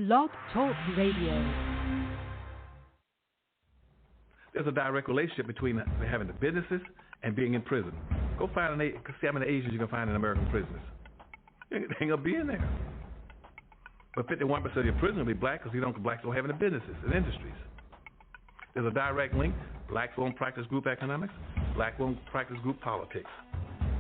Blog Talk Radio. There's a direct relationship between having the businesses and being in prison. Go find see how many Asians you can find in American prisons. They ain't gonna be in there. But 51% of your prisoners will be black because blacks don't have any businesses and industries. There's a direct link. Blacks won't practice group economics. Black won't practice group politics.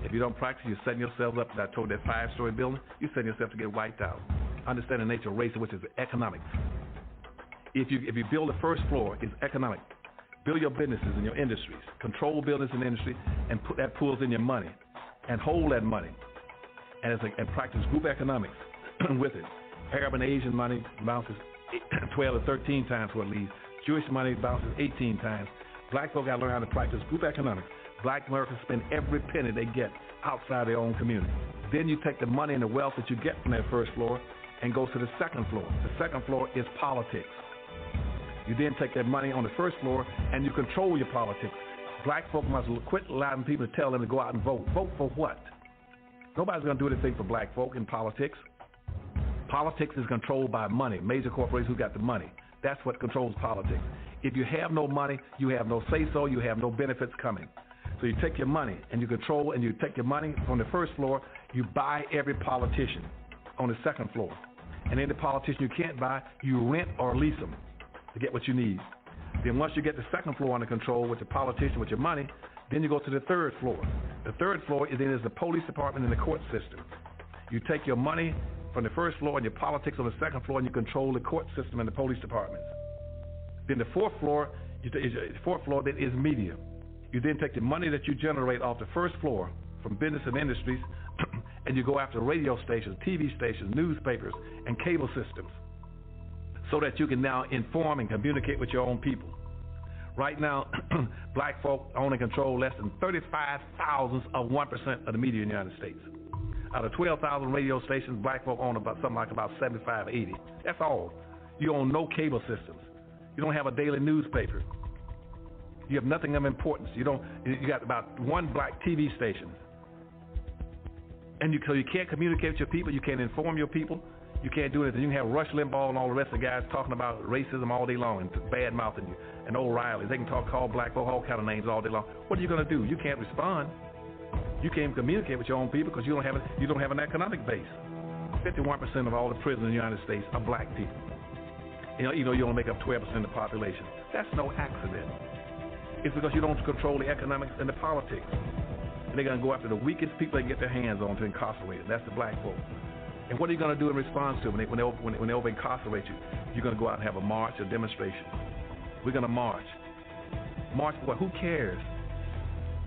If you don't practice, you're setting yourself up. I told that 5-story building, you're setting yourself to get wiped out. Understand the nature of race, which is economics. If you build the first floor, it's economic. Build your businesses and your industries. Control business and industry, and put that pools in your money, and hold that money, and practice group economics with it. Arab and Asian money bounces 12 or 13 times what it leaves. Jewish money bounces 18 times. Black folk got to learn how to practice group economics. Black Americans spend every penny they get outside their own community. Then you take the money and the wealth that you get from that first floor and go to the second floor. The second floor is politics. You then take that money on the first floor and you control your politics. Black folk must quit allowing people to tell them to go out and vote. Vote for what? Nobody's going to do anything for black folk in politics. Politics is controlled by money. Major corporations who got the money. That's what controls politics. If you have no money, you have no say-so, you have no benefits coming. So you take your money and you control, and you take your money from the first floor, you buy every politician on the second floor. And any politician you can't buy, you rent or lease them to get what you need. Then once you get the second floor under control with the politician, with your money, then you go to the third floor. The third floor is the police department and the court system. You take your money from the first floor and your politics on the second floor, and you control the court system and the police departments. Then the fourth floor then is media. You then take the money that you generate off the first floor from business and industries, and you go after radio stations, TV stations, newspapers, and cable systems, so that you can now inform and communicate with your own people. Right now, black folk own and control less than 35 thousandths of 1% of the media in the United States. Out of 12,000 radio stations, black folk own about 75, 80. That's all. You own no cable systems. You don't have a daily newspaper. You have nothing of importance. You got about one black TV station. And so you can't communicate with your people. You can't inform your people. You can't do anything. You can have Rush Limbaugh and all the rest of the guys talking about racism all day long and bad-mouthing you, and O'Reilly. They can call black folk all kind of names all day long. What are you going to do? You can't respond. You can't communicate with your own people because you don't have an economic base. 51% of all the prisoners in the United States are black people. You only make up 12% of the population. That's no accident. It's because you don't control the economics and the politics. And they're going to go after the weakest people they can get their hands on to incarcerate. That's the black folk. And what are you going to do in response to them when they over-incarcerate you? You're going to go out and have a march, a demonstration. We're going to march. March for what? Who cares?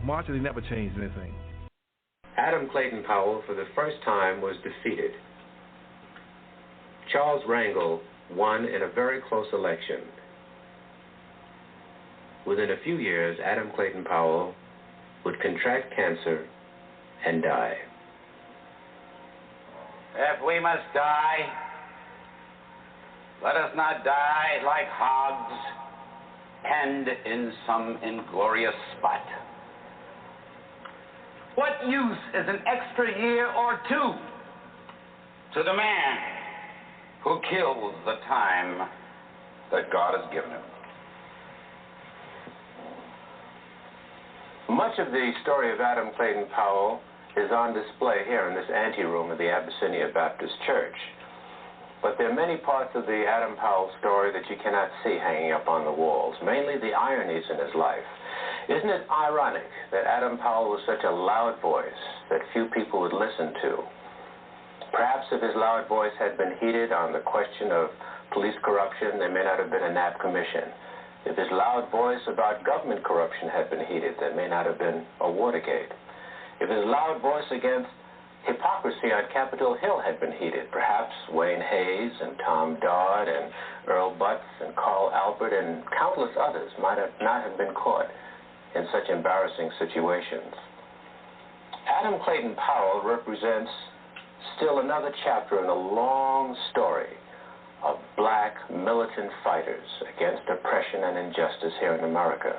Marches never changed anything. Adam Clayton Powell, for the first time, was defeated. Charles Rangel won in a very close election. Within a few years, Adam Clayton Powell would contract cancer and die. If we must die, let us not die like hogs penned in some inglorious spot. What use is an extra year or two to the man who kills the time that God has given him? Much of the story of Adam Clayton Powell is on display here in this anteroom of the Abyssinia Baptist Church. But there are many parts of the Adam Powell story that you cannot see hanging up on the walls, mainly the ironies in his life. Isn't it ironic that Adam Powell was such a loud voice that few people would listen to? Perhaps if his loud voice had been heated on the question of police corruption, there may not have been a Knapp Commission. If his loud voice about government corruption had been heated, there may not have been a Watergate. If his loud voice against hypocrisy on Capitol Hill had been heated, perhaps Wayne Hayes and Tom Dodd and Earl Butts and Carl Albert and countless others might not have been caught in such embarrassing situations. Adam Clayton Powell represents still another chapter in a long story of black militant fighters against oppression and injustice here in America.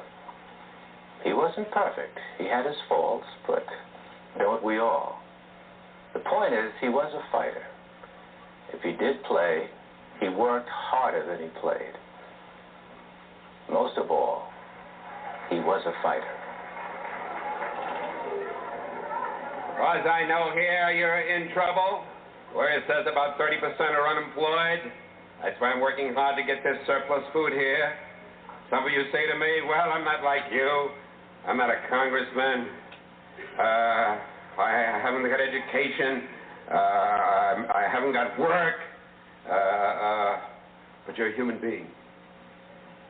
He wasn't perfect. He had his faults, but don't we all? The point is, he was a fighter. If he did play, He worked harder than he played. Most of all, he was a fighter. As I know here, you're in trouble, where it says about 30% are unemployed. That's why I'm working hard to get this surplus food here. Some of you say to me, well, I'm not like you. I'm not a congressman. I haven't got education. I haven't got work. But you're a human being.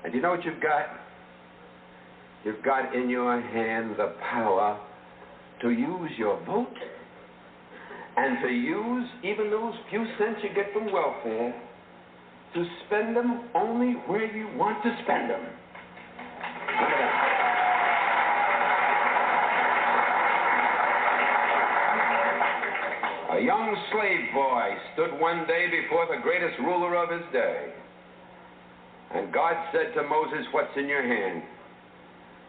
And you know what you've got? You've got in your hand the power to use your vote and to use even those few cents you get from welfare to spend them only where you want to spend them. Remember that. A young slave boy stood one day before the greatest ruler of his day. And God said to Moses, what's in your hand?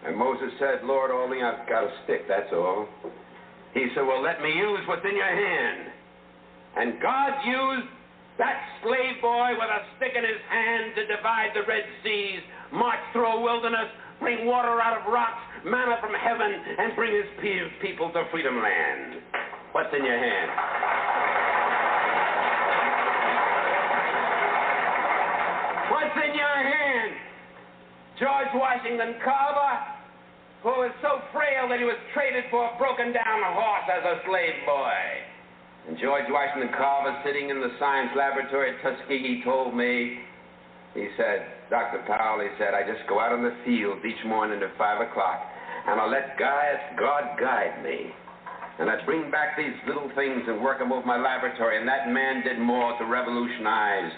And Moses said, Lord, only I've got a stick, that's all. He said, well, let me use what's in your hand. And God used that slave boy with a stick in his hand to divide the Red Seas, march through a wilderness, bring water out of rocks, manna from heaven, and bring his people to Freedom Land. What's in your hand? What's in your hand? George Washington Carver, who was so frail that he was traded for a broken-down horse as a slave boy. And George Washington Carver, sitting in the science laboratory at Tuskegee, told me, he said, Dr. Powell, he said, I just go out in the field each morning at 5 o'clock, and I let God guide me. And I bring back these little things and work them over my laboratory, and that man did more to revolutionize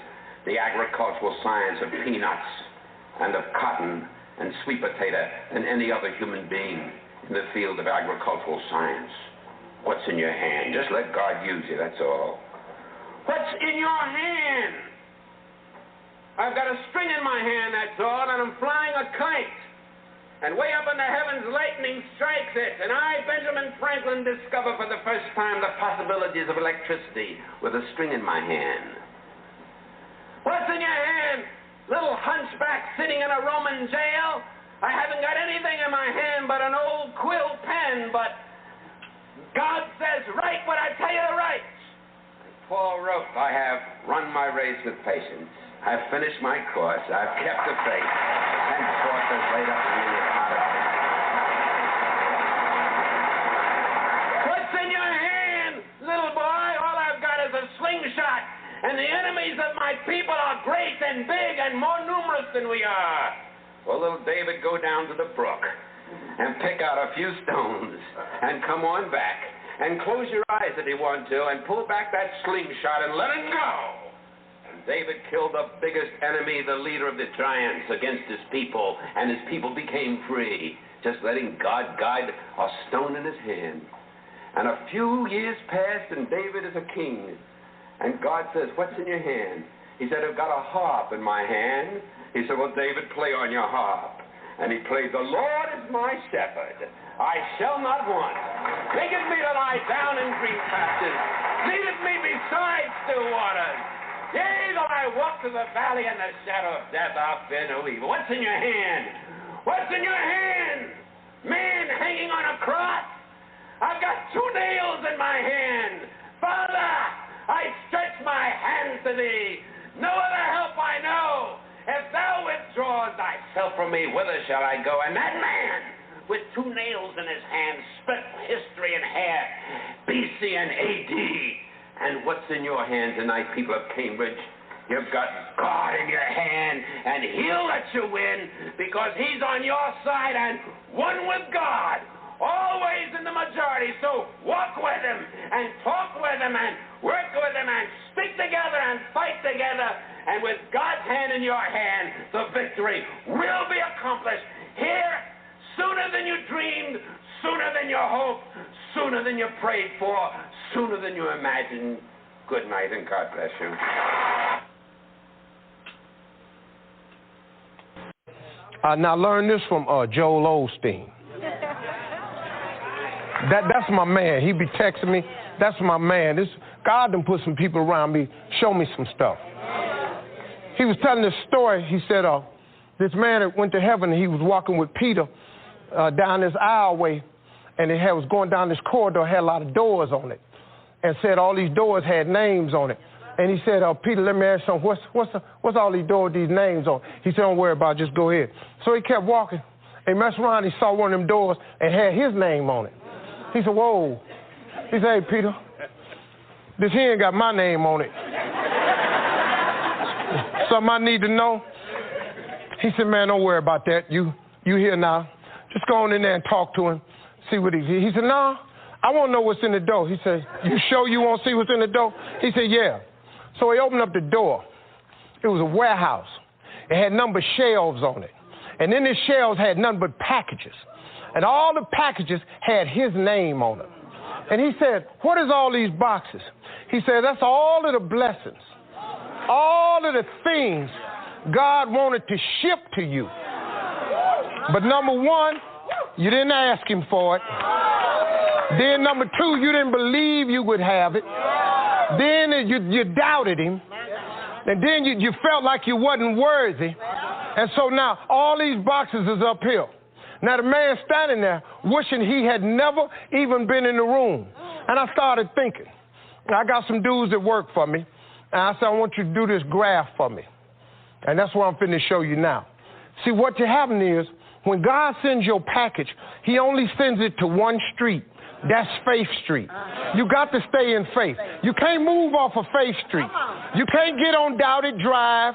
the agricultural science of peanuts and of cotton and sweet potato than any other human being in the field of agricultural science. What's in your hand? Just let God use you, that's all. What's in your hand? I've got a string in my hand, that's all, and I'm flying a kite. And way up in the heavens, lightning strikes it, and I, Benjamin Franklin, discover for the first time the possibilities of electricity with a string in my hand. What's in your hand? Little hunchback sitting in a Roman jail? I haven't got anything in my hand but an old quill pen, but God says, write what I tell you to write. Paul wrote, I have run my race with patience. I've finished my course. I've kept the faith. Henceforth is laid up in me a pot of faith. What's in your hand, little boy? All I've got is a slingshot. And the enemies of my people are great and big and more numerous than we are. Well, little David, go down to the brook and pick out a few stones and come on back and close your eyes if you want to and pull back that slingshot and let it go. And David killed the biggest enemy, the leader of the giants, against his people, and his people became free, just letting God guide a stone in his hand. And a few years passed, and David is a king. And God says, what's in your hand? He said, I've got a harp in my hand. He said, well, David, play on your harp. And he played, the Lord is my shepherd. I shall not want. Maketh me to lie down in green pastures. Leadeth me beside still waters. Yea, though I walk through the valley in the shadow of death, I'll fear no evil. What's in your hand? What's in your hand? Man hanging on a cross? I've got 2 nails in my hand. Father, I stretch my hands to thee. No other help I know. If thou withdraws thyself from me, whither shall I go? And that man, with 2 nails in his hand, split history in half, BC and AD. And what's in your hand tonight, people of Cambridge? You've got God in your hand, and he'll let you win because he's on your side and one with God. Always in the majority, so walk with him and talk with him and work with him and stick together and fight together, and with God's hand in your hand, the victory will be accomplished here sooner than you dreamed, sooner than you hoped, sooner than you prayed for, sooner than you imagined. Good night and God bless you. Now learn this from Joel Osteen. That's my man. He be texting me. That's my man. God done put some people around me, show me some stuff. he was telling this story. He said, this man that went to heaven, he was walking with Peter down this aisleway, and it was going down this corridor, had a lot of doors on it, and said all these doors had names on it. And he said, Peter, let me ask you something. What's all these doors, these names on? He said, don't worry about it, just go ahead. So he kept walking. He messed around, he saw one of them doors and had his name on it. He said, whoa. He said, hey, Peter, this here ain't got my name on it. Something I need to know? He said, man, don't worry about that. You here now. Just go on in there and talk to him, see what he said, no, I want to know what's in the door. He said, you sure you want to see what's in the door? He said, yeah. So he opened up the door. It was a warehouse. It had numbered shelves on it. And in the shelves had nothing but packages. And all the packages had his name on them. And he said, what is all these boxes? He said, that's all of the blessings, all of the things God wanted to ship to you. But number one, you didn't ask him for it. Then number two, you didn't believe you would have it. Then you doubted him. And then you felt like you wasn't worthy. And so now all these boxes is up here. Now the man standing there wishing he had never even been in the room. And I started thinking, I got some dudes that work for me. And I said, I want you to do this graph for me. And that's what I'm finna show you now. See, what happened is, when God sends your package, he only sends it to one street. That's Faith Street. You got to stay in faith. You can't move off of Faith Street. You can't get on Doubted Drive.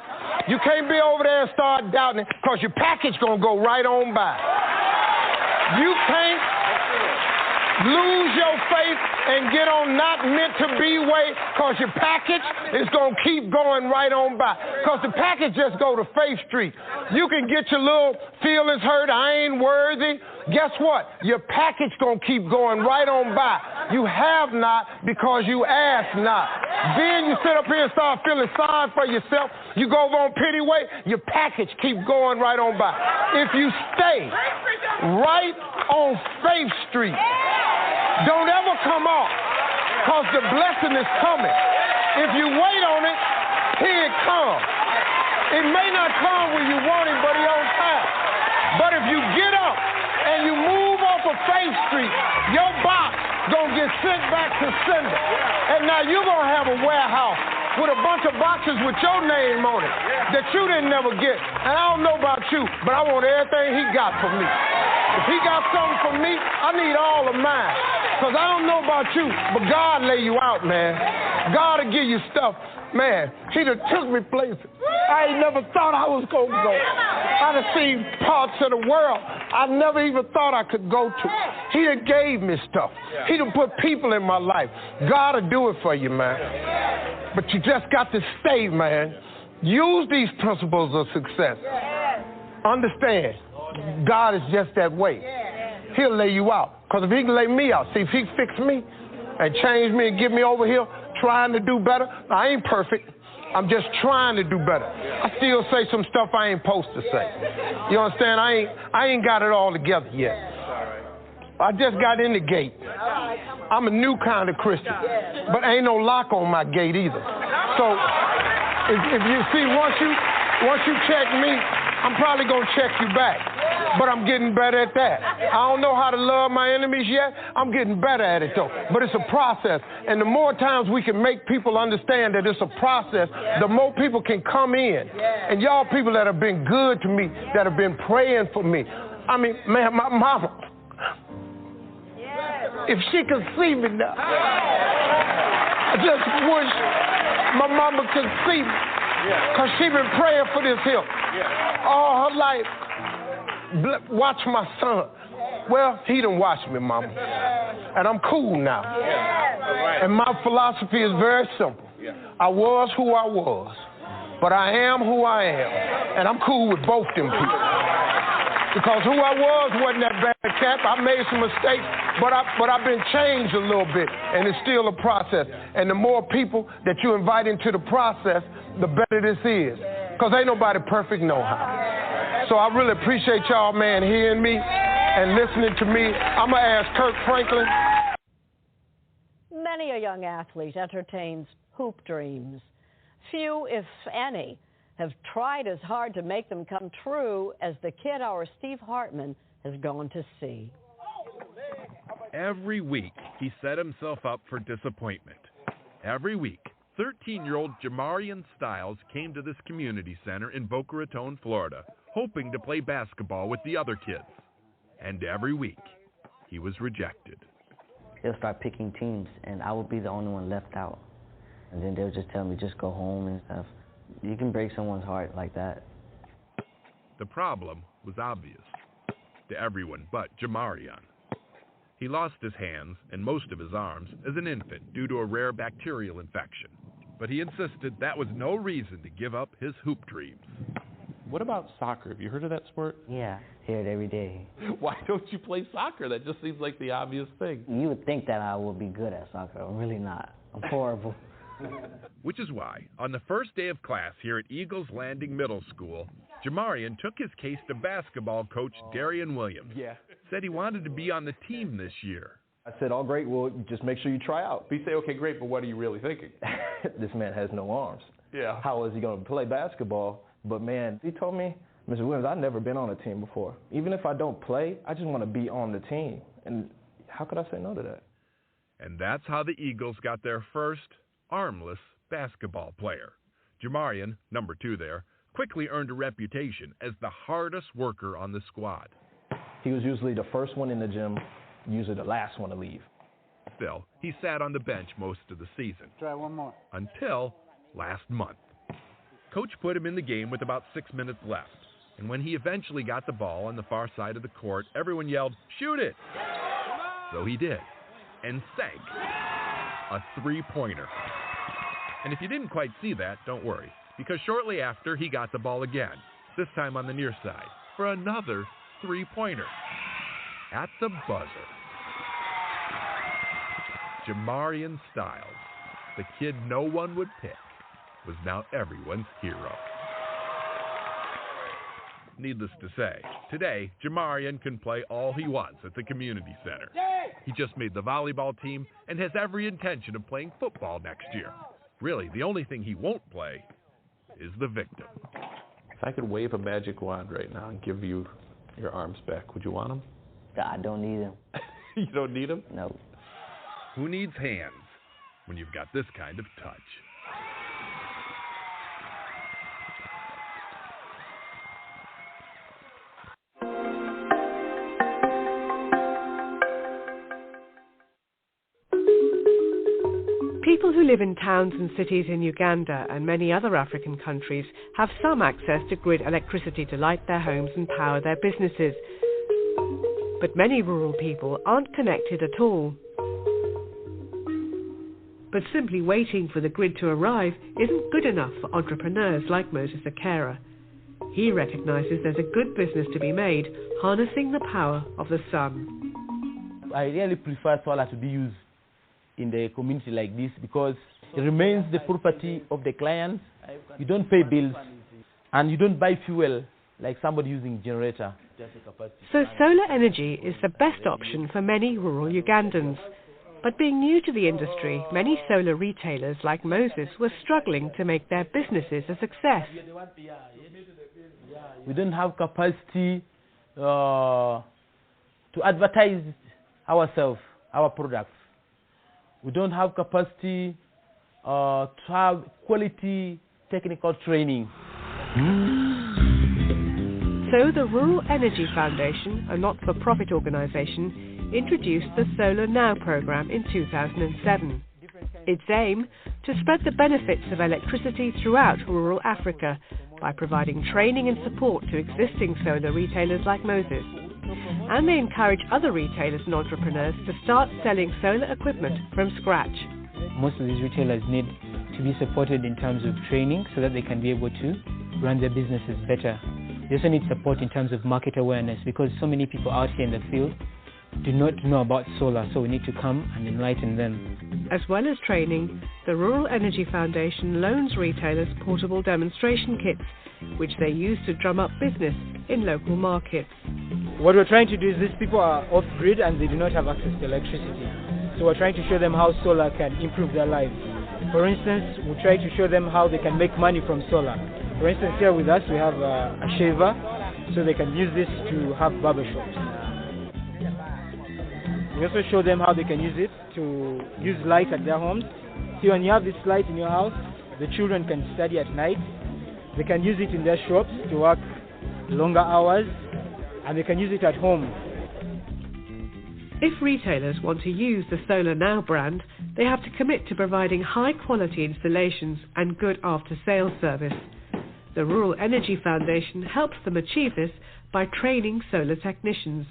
You can't be over there and start doubting it, because your package going to go right on by. You can't lose your faith and get on Not Meant to Be way, because your package is going to keep going right on by. Because the package just go to Faith Street. You can get your little feelings hurt, I ain't worthy. Guess what? Your package going to keep going right on by. You have not because you ask not. Then you sit up here and start feeling sorry for yourself. You go over on pity way, your package keep going right on by. If you stay right on Faith Street, don't ever come off, because the blessing is coming. If you wait on it, here it comes. It may not come when you want it, but it's on time. But if you get up and you move off of Faith Street, your box gonna get sent back to sender. And now you're gonna have a warehouse with a bunch of boxes with your name on it that you didn't never get. And I don't know about you, but I want everything he got for me. If he got something for me, I need all of mine. Because I don't know about you, but God lay you out, man. God will give you stuff. Man, he done took me places I ain't never thought I was going to go. I done seen parts of the world I never even thought I could go to. He done gave me stuff. He done put people in my life. God will do it for you, man. But you just got to stay, man. Use these principles of success. Understand, God is just that way. He'll lay you out. Because if he can lay me out, see, if he fix me and change me and get me over here trying to do better, I ain't perfect. I'm just trying to do better. I still say some stuff I ain't supposed to say. You understand? I ain't got it all together yet. I just got in the gate. I'm a new kind of Christian, but ain't no lock on my gate either. So if you see, once you check me, I'm probably gonna check you back. But I'm getting better at that. I don't know how to love my enemies yet. I'm getting better at it, though. But it's a process. And the more times we can make people understand that it's a process, the more people can come in. And y'all people that have been good to me, that have been praying for me. I mean, man, my mama, if she could see me now, I just wish my mama could see me. Because she been praying for this here all her life. Watch my son. Well, he done watched me, mama. And I'm cool now. And my philosophy is very simple. I was who I was, but I am who I am. And I'm cool with both them people. Because who I was wasn't that bad cat. I made some mistakes, but I've been changed a little bit, and it's still a process. And the more people that you invite into the process, the better this is. Because ain't nobody perfect no how. So I really appreciate y'all, man, hearing me and listening to me. I'm going to ask Kirk Franklin. Many a young athlete entertains hoop dreams. Few, if any, have tried as hard to make them come true as the kid our Steve Hartman has gone to see. Every week, he set himself up for disappointment. Every week, 13-year-old Jamarian Stiles came to this community center in Boca Raton, Florida, hoping to play basketball with the other kids. And every week, he was rejected. They'll start picking teams, and I would be the only one left out. And then they'll just tell me, just go home and stuff. You can break someone's heart like that. The problem was obvious to everyone but Jamarian. He lost his hands and most of his arms as an infant due to a rare bacterial infection. But he insisted that was no reason to give up his hoop dreams. What about soccer? Have you heard of that sport? Yeah, hear it every day. Why don't you play soccer? That just seems like the obvious thing. You would think that I would be good at soccer. I'm really not. I'm horrible. Which is why, on the first day of class here at Eagles Landing Middle School, Jamarian took his case to basketball coach Darian Williams. Said he wanted to be on the team this year. I said, all great, well, just make sure you try out. But you say, okay, great, but what are you really thinking? This man has no arms. Yeah. How is he going to play basketball? But, man, he told me, Mr. Williams, I've never been on a team before. Even if I don't play, I just want to be on the team. And how could I say no to that? And that's how the Eagles got their first armless basketball player. Jamarian, number 2 there, quickly earned a reputation as the hardest worker on the squad. He was usually the first one in the gym, usually the last one to leave. Still, he sat on the bench most of the season. Try one more. Until last month. Coach put him in the game with about 6 minutes left. And when he eventually got the ball on the far side of the court, everyone yelled, "Shoot it!" So he did, and sank a three-pointer. And if you didn't quite see that, don't worry, because shortly after, he got the ball again, this time on the near side, for another three-pointer at the buzzer. Jamarian Stiles, the kid no one would pick, was now everyone's hero. Needless to say, today, Jamarian can play all he wants at the community center. He just made the volleyball team and has every intention of playing football next year. Really, the only thing he won't play is the victim. If I could wave a magic wand right now and give you your arms back, would you want them? I don't need them. You don't need them? No. Who needs hands when you've got this kind of touch? People who live in towns and cities in Uganda and many other African countries have some access to grid electricity to light their homes and power their businesses. But many rural people aren't connected at all. But simply waiting for the grid to arrive isn't good enough for entrepreneurs like Moses Akera. He recognizes there's a good business to be made harnessing the power of the sun. I really prefer solar to be used in the community like this because it remains the property of the clients. You don't pay bills and you don't buy fuel like somebody using generator. So solar energy is the best option for many rural Ugandans. But being new to the industry, many solar retailers like Moses were struggling to make their businesses a success. We don't have capacity to advertise ourselves, our products. We don't have capacity to have quality technical training. So the Rural Energy Foundation, a not-for-profit organization, introduced the Solar Now program in 2007. Its aim to spread the benefits of electricity throughout rural Africa by providing training and support to existing solar retailers like Moses. And they encourage other retailers and entrepreneurs to start selling solar equipment from scratch. Most of these retailers need to be supported in terms of training so that they can be able to run their businesses better. They also need support in terms of market awareness because so many people out here in the field do not know about solar, so we need to come and enlighten them. As well as training, the Rural Energy Foundation loans retailers portable demonstration kits, which they use to drum up business in local markets. What we're trying to do is these people are off-grid and they do not have access to electricity. So we're trying to show them how solar can improve their lives. For instance, we try to show them how they can make money from solar. For instance, here with us we have a shaver, so they can use this to have barbershops. We also show them how they can use it to use light at their homes. See, when you have this light in your house, the children can study at night. They can use it in their shops to work longer hours, and they can use it at home. If retailers want to use the Solar Now brand, they have to commit to providing high-quality installations and good after-sales service. The Rural Energy Foundation helps them achieve this by training solar technicians.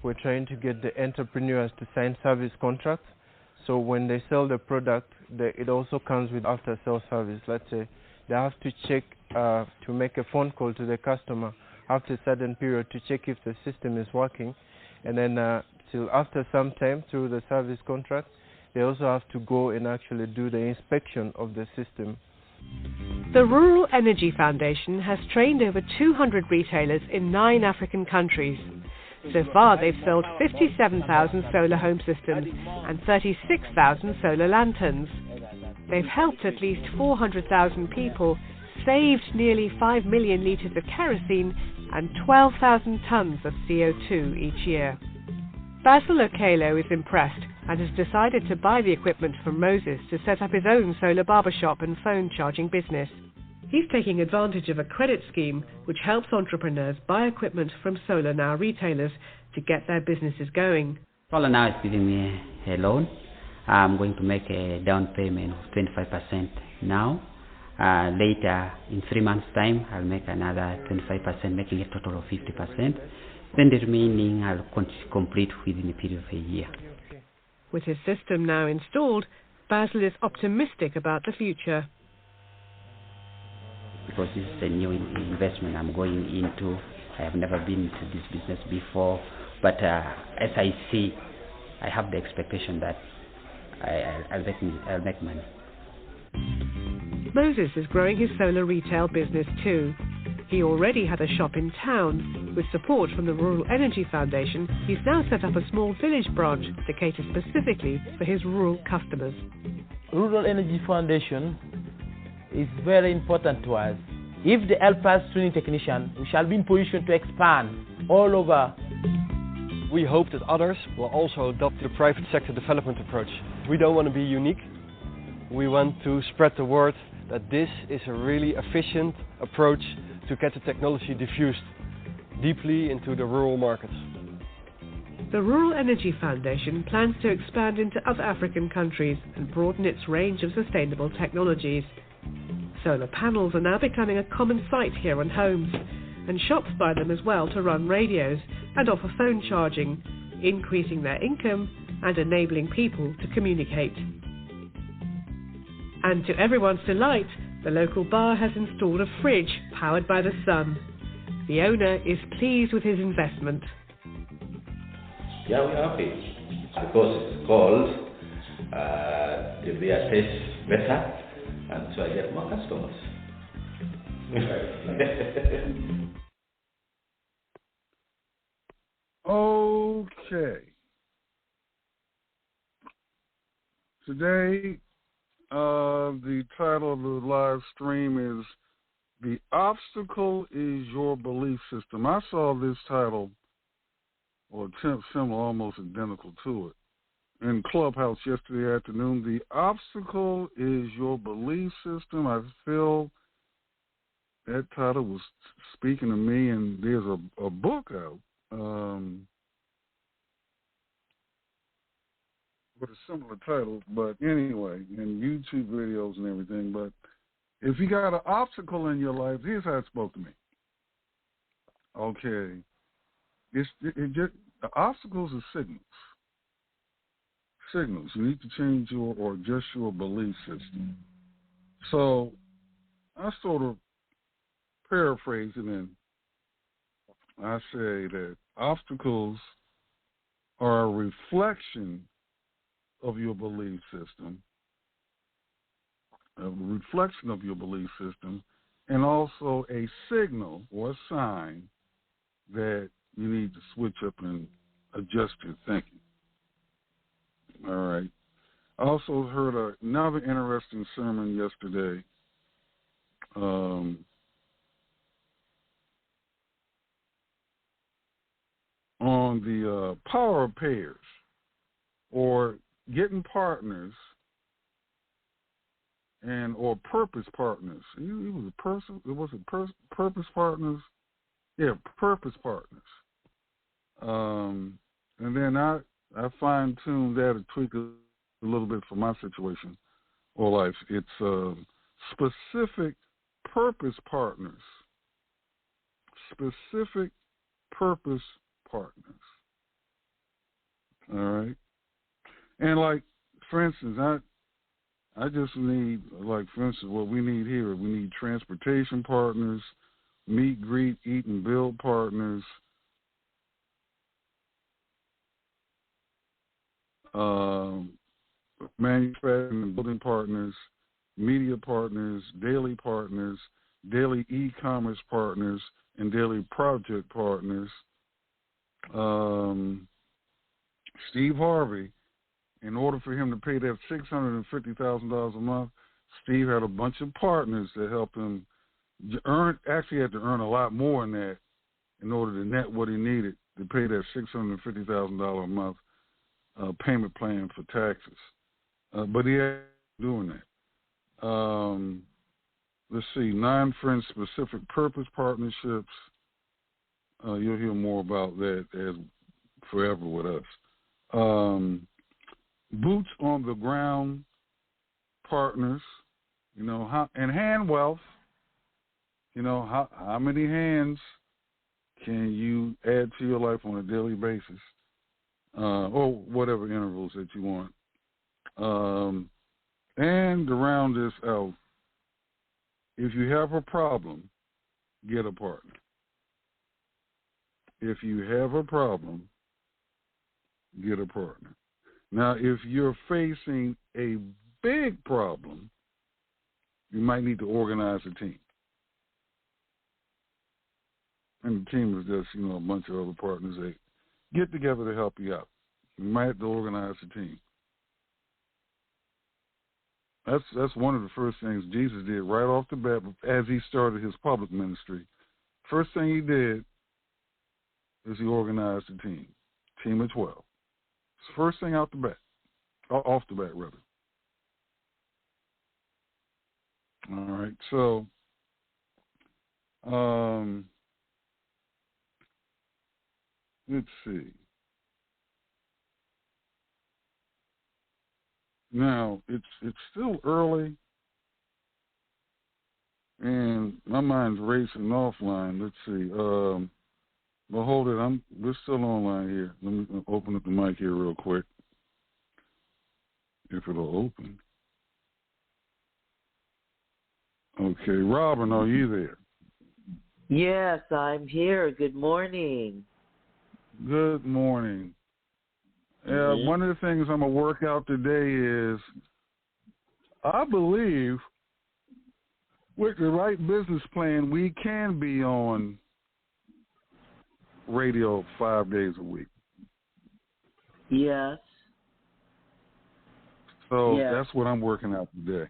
We're trying to get the entrepreneurs to sign service contracts, so when they sell the product, it also comes with after-sales service. Let's say they have to check to make a phone call to the customer after a certain period to check if the system is working, and then till after some time through the service contract, they also have to go and actually do the inspection of the system. The Rural Energy Foundation has trained over 200 retailers in 9 African countries. So far, they've sold 57,000 solar home systems and 36,000 solar lanterns. They've helped at least 400,000 people, saved nearly 5 million litres of kerosene and 12,000 tonnes of CO2 each year. Basil Okelo is impressed and has decided to buy the equipment from Moses to set up his own solar barbershop and phone charging business. He's taking advantage of a credit scheme which helps entrepreneurs buy equipment from Solar Now retailers to get their businesses going. Solar Now is giving me a loan. I'm going to make a down payment of 25% now. Later, in 3 months' time, I'll make another 25%, making a total of 50%. Then the remaining I'll complete within a period of a year. With his system now installed, Basil is optimistic about the future. Because this is a new investment I'm going into. I have never been into this business before, but as I see, I have the expectation that I'll make money. Moses is growing his solar retail business too. He already had a shop in town. With support from the Rural Energy Foundation, he's now set up a small village branch to cater specifically for his rural customers. Rural Energy Foundation is very important to us. If they help us training technicians, we shall be in position to expand all over. We hope that others will also adopt the private sector development approach. We don't want to be unique. We want to spread the word that this is a really efficient approach to get the technology diffused deeply into the rural markets. The Rural Energy Foundation plans to expand into other African countries and broaden its range of sustainable technologies. Solar panels are now becoming a common sight here on homes, and shops buy them as well to run radios and offer phone charging, increasing their income and enabling people to communicate. And to everyone's delight, the local bar has installed a fridge powered by the sun. The owner is pleased with his investment. Yeah, we're happy because it's cold, the beer tastes better, and so I get more customers. Okay. Today, the title of the live stream is "The Obstacle is Your Belief System." I saw this title, or similar, almost identical to it, in Clubhouse yesterday afternoon. The obstacle is your belief system. I feel that title was speaking to me, and there's a book out with a similar title, but anyway, and YouTube videos and everything. But if you got an obstacle in your life, here's how it spoke to me. Okay. The obstacles are signals. Signals. You need to change your or adjust your belief system. So I sort of paraphrase it, and I say that obstacles are a reflection of your belief system, and also a signal or a sign that you need to switch up and adjust your thinking. All right. I also heard another interesting sermon yesterday on the power of pairs or getting partners and or purpose partners. It was a person. Was it purpose partners? Yeah, purpose partners. And then I fine-tuned that and tweaked it a little bit for my situation or life. It's specific purpose partners. Specific purpose partners. All right. And like, for instance, I just need, like, for instance, what we need here, we need transportation partners, meet, greet, eat, and build partners, manufacturing and building partners, media partners, daily eCommerce partners, and daily project partners. Steve Harvey, in order for him to pay that $650,000 a month, Steve had a bunch of partners that helped him actually had to earn a lot more than that in order to net what he needed to pay that $650,000 a month payment plan for taxes. But he had doing that. Let's see, 9 friend-specific purpose partnerships. You'll hear more about that as forever with us. Boots on the ground partners, and hand wealth. How many hands can you add to your life on a daily basis, or whatever intervals that you want. And to round this out, if you have a problem, get a partner. If you have a problem, get a partner. Now, if you're facing a big problem, you might need to organize a team. And the team is just, a bunch of other partners that get together to help you out. You might have to organize a team. That's one of the first things Jesus did right off the bat as he started his public ministry. First thing he did is he organized a team of 12. It's the first thing off the bat, rather. All right, so let's see. Now, it's still early, and my mind's racing offline. Let's see. Well, hold it. We're still online here. Let me open up the mic here real quick, if it'll open. Okay, Robin, are you there? Yes, I'm here. Good morning. Good morning. One of the things I'm going to work out today is, I believe, with the right business plan, we can be on radio 5 days a week. Yes. So that's what I'm working out today.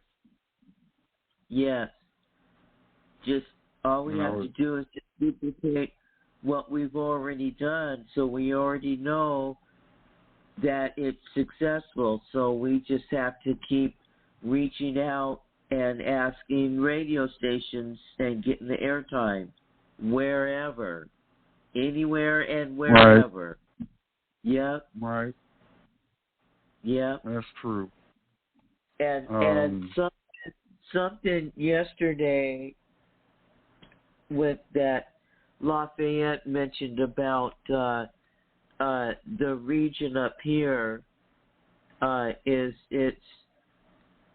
Yes. Just all we have to do is just duplicate what we've already done, so we already know that it's successful. So we just have to keep reaching out and asking radio stations and getting the airtime wherever, anywhere and wherever. Right. Yep. Right. Yep. That's true. And something yesterday with that Lafayette mentioned about the region up here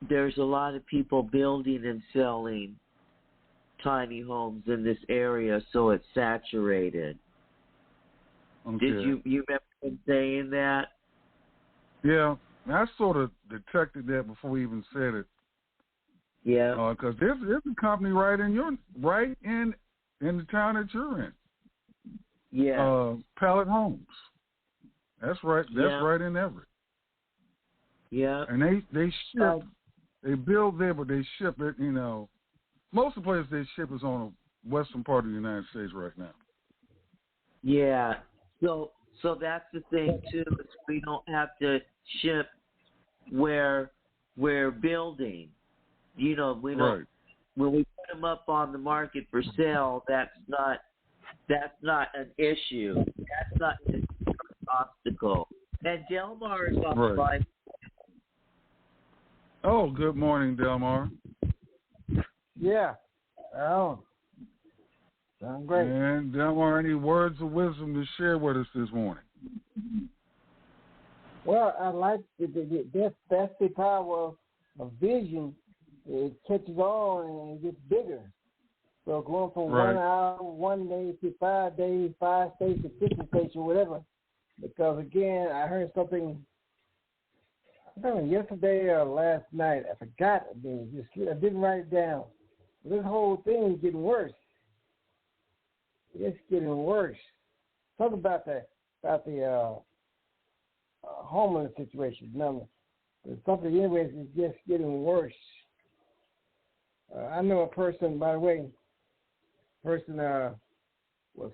there's a lot of people building and selling tiny homes in this area, so it's saturated. Okay. Did you remember him saying that? Yeah, I sort of detected that before we even said it. Yeah. Because there's a company right in the town that you're in. Yeah. Pallet Homes. That's right. That's right in Everett. Yeah. And they ship. They build there, but they ship it. most of the places they ship is on the western part of the United States right now. Yeah. So that's the thing too. Is we don't have to ship where we're building. You know, we don't. Right. When we put them up on the market for sale, that's not an issue. That's not an obstacle. And Delmar is on the line. Oh, good morning, Delmar. Yeah. Oh. Sounds great. And Delmar, any words of wisdom to share with us this morning? Well, I like that's the power of vision. It catches on and it gets bigger. So going from 1 hour, 1 day to 5 days, 5 states to 50 states or whatever. Because again, I heard something, I don't know, yesterday or last night. I forgot. I didn't write it down. But this whole thing is getting worse. It's getting worse. Talk about the homeless situation. Remember, something anyways is just getting worse. I know a person, by the way, was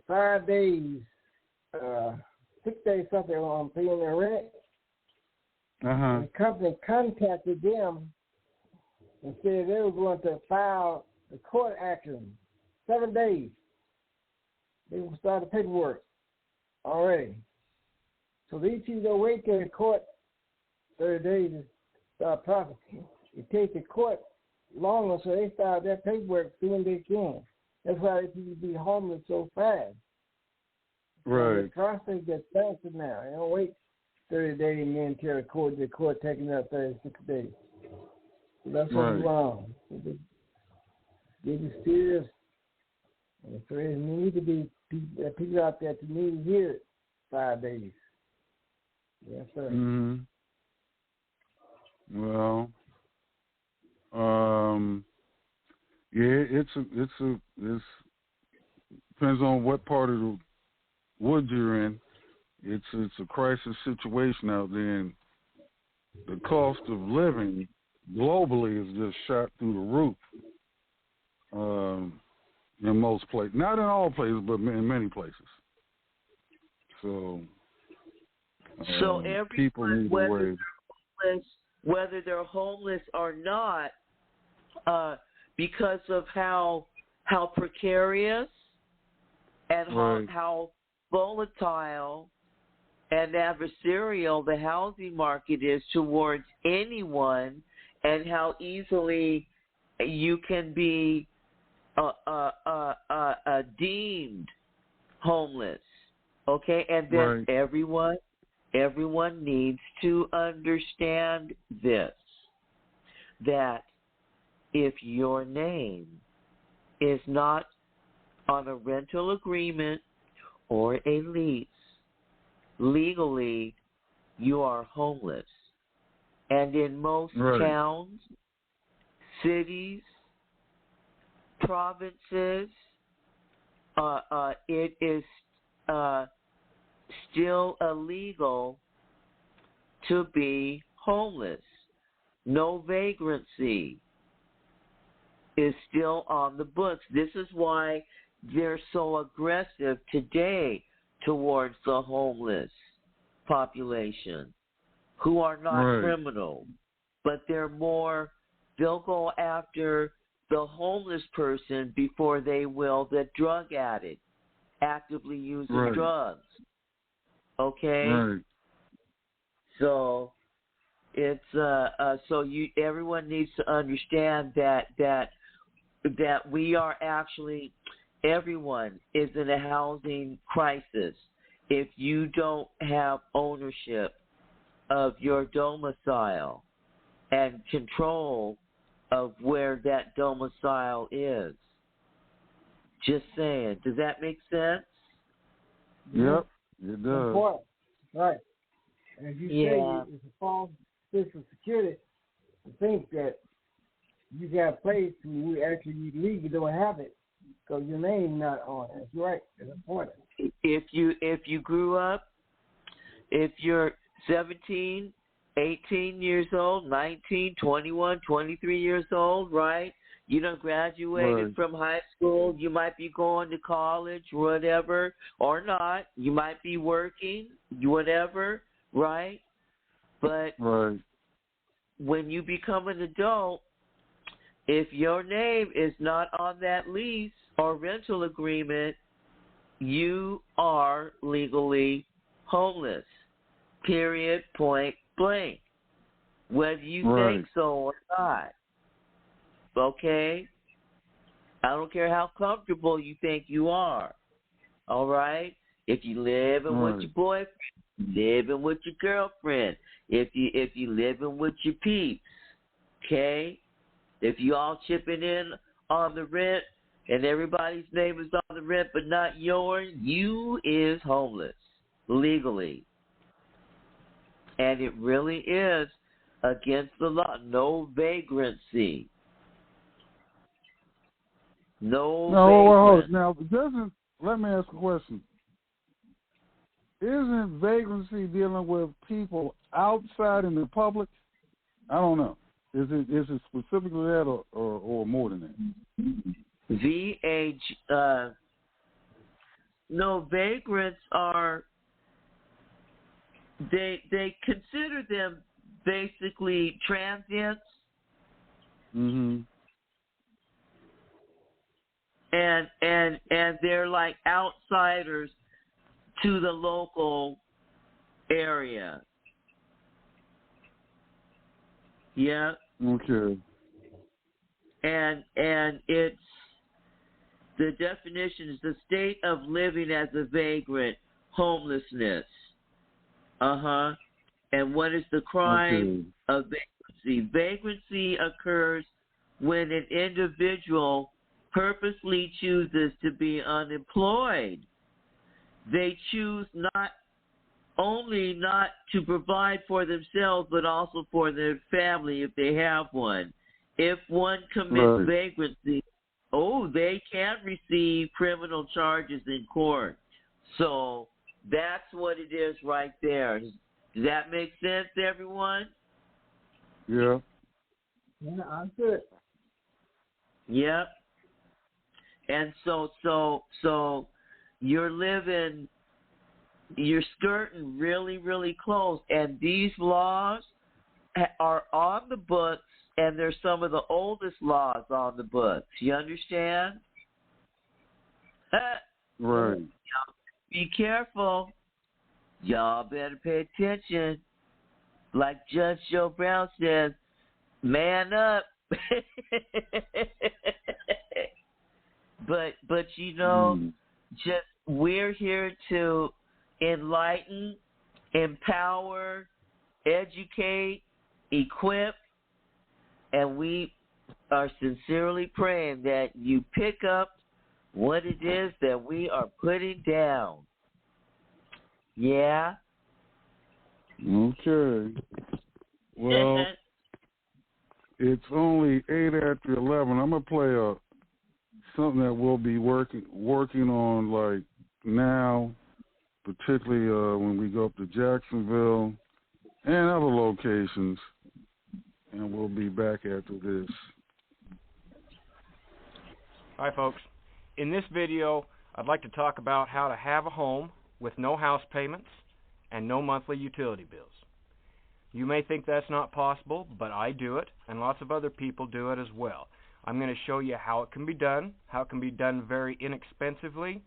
5 days, 6 days something on paying their rent. And the company contacted them and said they were going to file the court action. 7 days. They will start the paperwork already. So these people don't wait till the court 30 days to start processing. It takes the court longer, so they start their paperwork as soon as they can. That's why they people be homeless so fast. Right. So the process gets faster now. They don't wait 30 days and then tell the court taking up 36 days. So that's what's wrong. It is serious. And so there need to be people out there to need to hear it 5 days. Yes, sir. Mm-hmm. Well, yeah, it's depends on what part of the woods you're in. It's a crisis situation out there, and the cost of living globally is just shot through the roof. In most places, not in all places, but in many places. So people need a way. Whether they're homeless or not, because of how precarious and how volatile and adversarial the housing market is towards anyone, and how easily you can be deemed homeless. Okay, and then everyone needs to understand this, that if your name is not on a rental agreement or a lease, legally you are homeless. And in most towns, cities, provinces, it is still illegal to be homeless. No vagrancy is still on the books. This is why they're so aggressive today towards the homeless population, who are not criminals, but they'll go after the homeless person before they will the drug addict actively using drugs. Okay? So it's everyone needs to understand that we are actually, everyone is in a housing crisis if you don't have ownership of your domicile and control of where that domicile is. Just saying. Does that make sense? Yep, it does. Important. Right. And as you say, it's a false sense of security to think that you got a place where you actually legally don't have it because your name's not on it. That's right. It's important. If you grew up, if you're 17, 18 years old, 19, 21, 23 years old, right? You done graduated from high school. You might be going to college, whatever, or not. You might be working, whatever, right? But when you become an adult, if your name is not on that lease or rental agreement, you are legally homeless. Period, point blank. Whether you think so or not. Okay? I don't care how comfortable you think you are. All right? If you living with your boyfriend, living with your girlfriend, if you living with your peeps, okay? If you all chipping in on the rent and everybody's name is on the rent but not yours, you is homeless legally. And it really is against the law. No vagrancy. No, now let me ask a question. Isn't vagrancy dealing with people outside in the public? I don't know. Is it specifically that or more than that? No, vagrants are, they consider them basically transients. Mm-hmm. And they're like outsiders to the local area. Yeah. Okay. And it's, the definition is the state of living as a vagrant, homelessness. And what is the crime of vagrancy? Vagrancy occurs when an individual purposely chooses to be unemployed. They choose not only not to provide for themselves, but also for their family if they have one. If one commits vagrancy, they can receive criminal charges in court. So that's what it is right there. Does that make sense, everyone? Yeah. Yeah, I'm good. Yep. And so you're living, you're skirting really, really close. And these laws are on the books, and they're some of the oldest laws on the books. You understand? Right. Be careful. Y'all better pay attention. Like Judge Joe Brown says, man up. But you know, just we're here to enlighten, empower, educate, equip, and we are sincerely praying that you pick up what it is that we are putting down. Yeah? Okay. Well, it's only 8 after 11. I'm going to play something that we'll be working on like now, particularly when we go up to Jacksonville and other locations, and we'll be back after this. Hi, folks. In this video, I'd like to talk about how to have a home with no house payments and no monthly utility bills. You may think that's not possible, but I do it, and lots of other people do it as well. I'm going to show you how it can be done, how it can be done very inexpensively,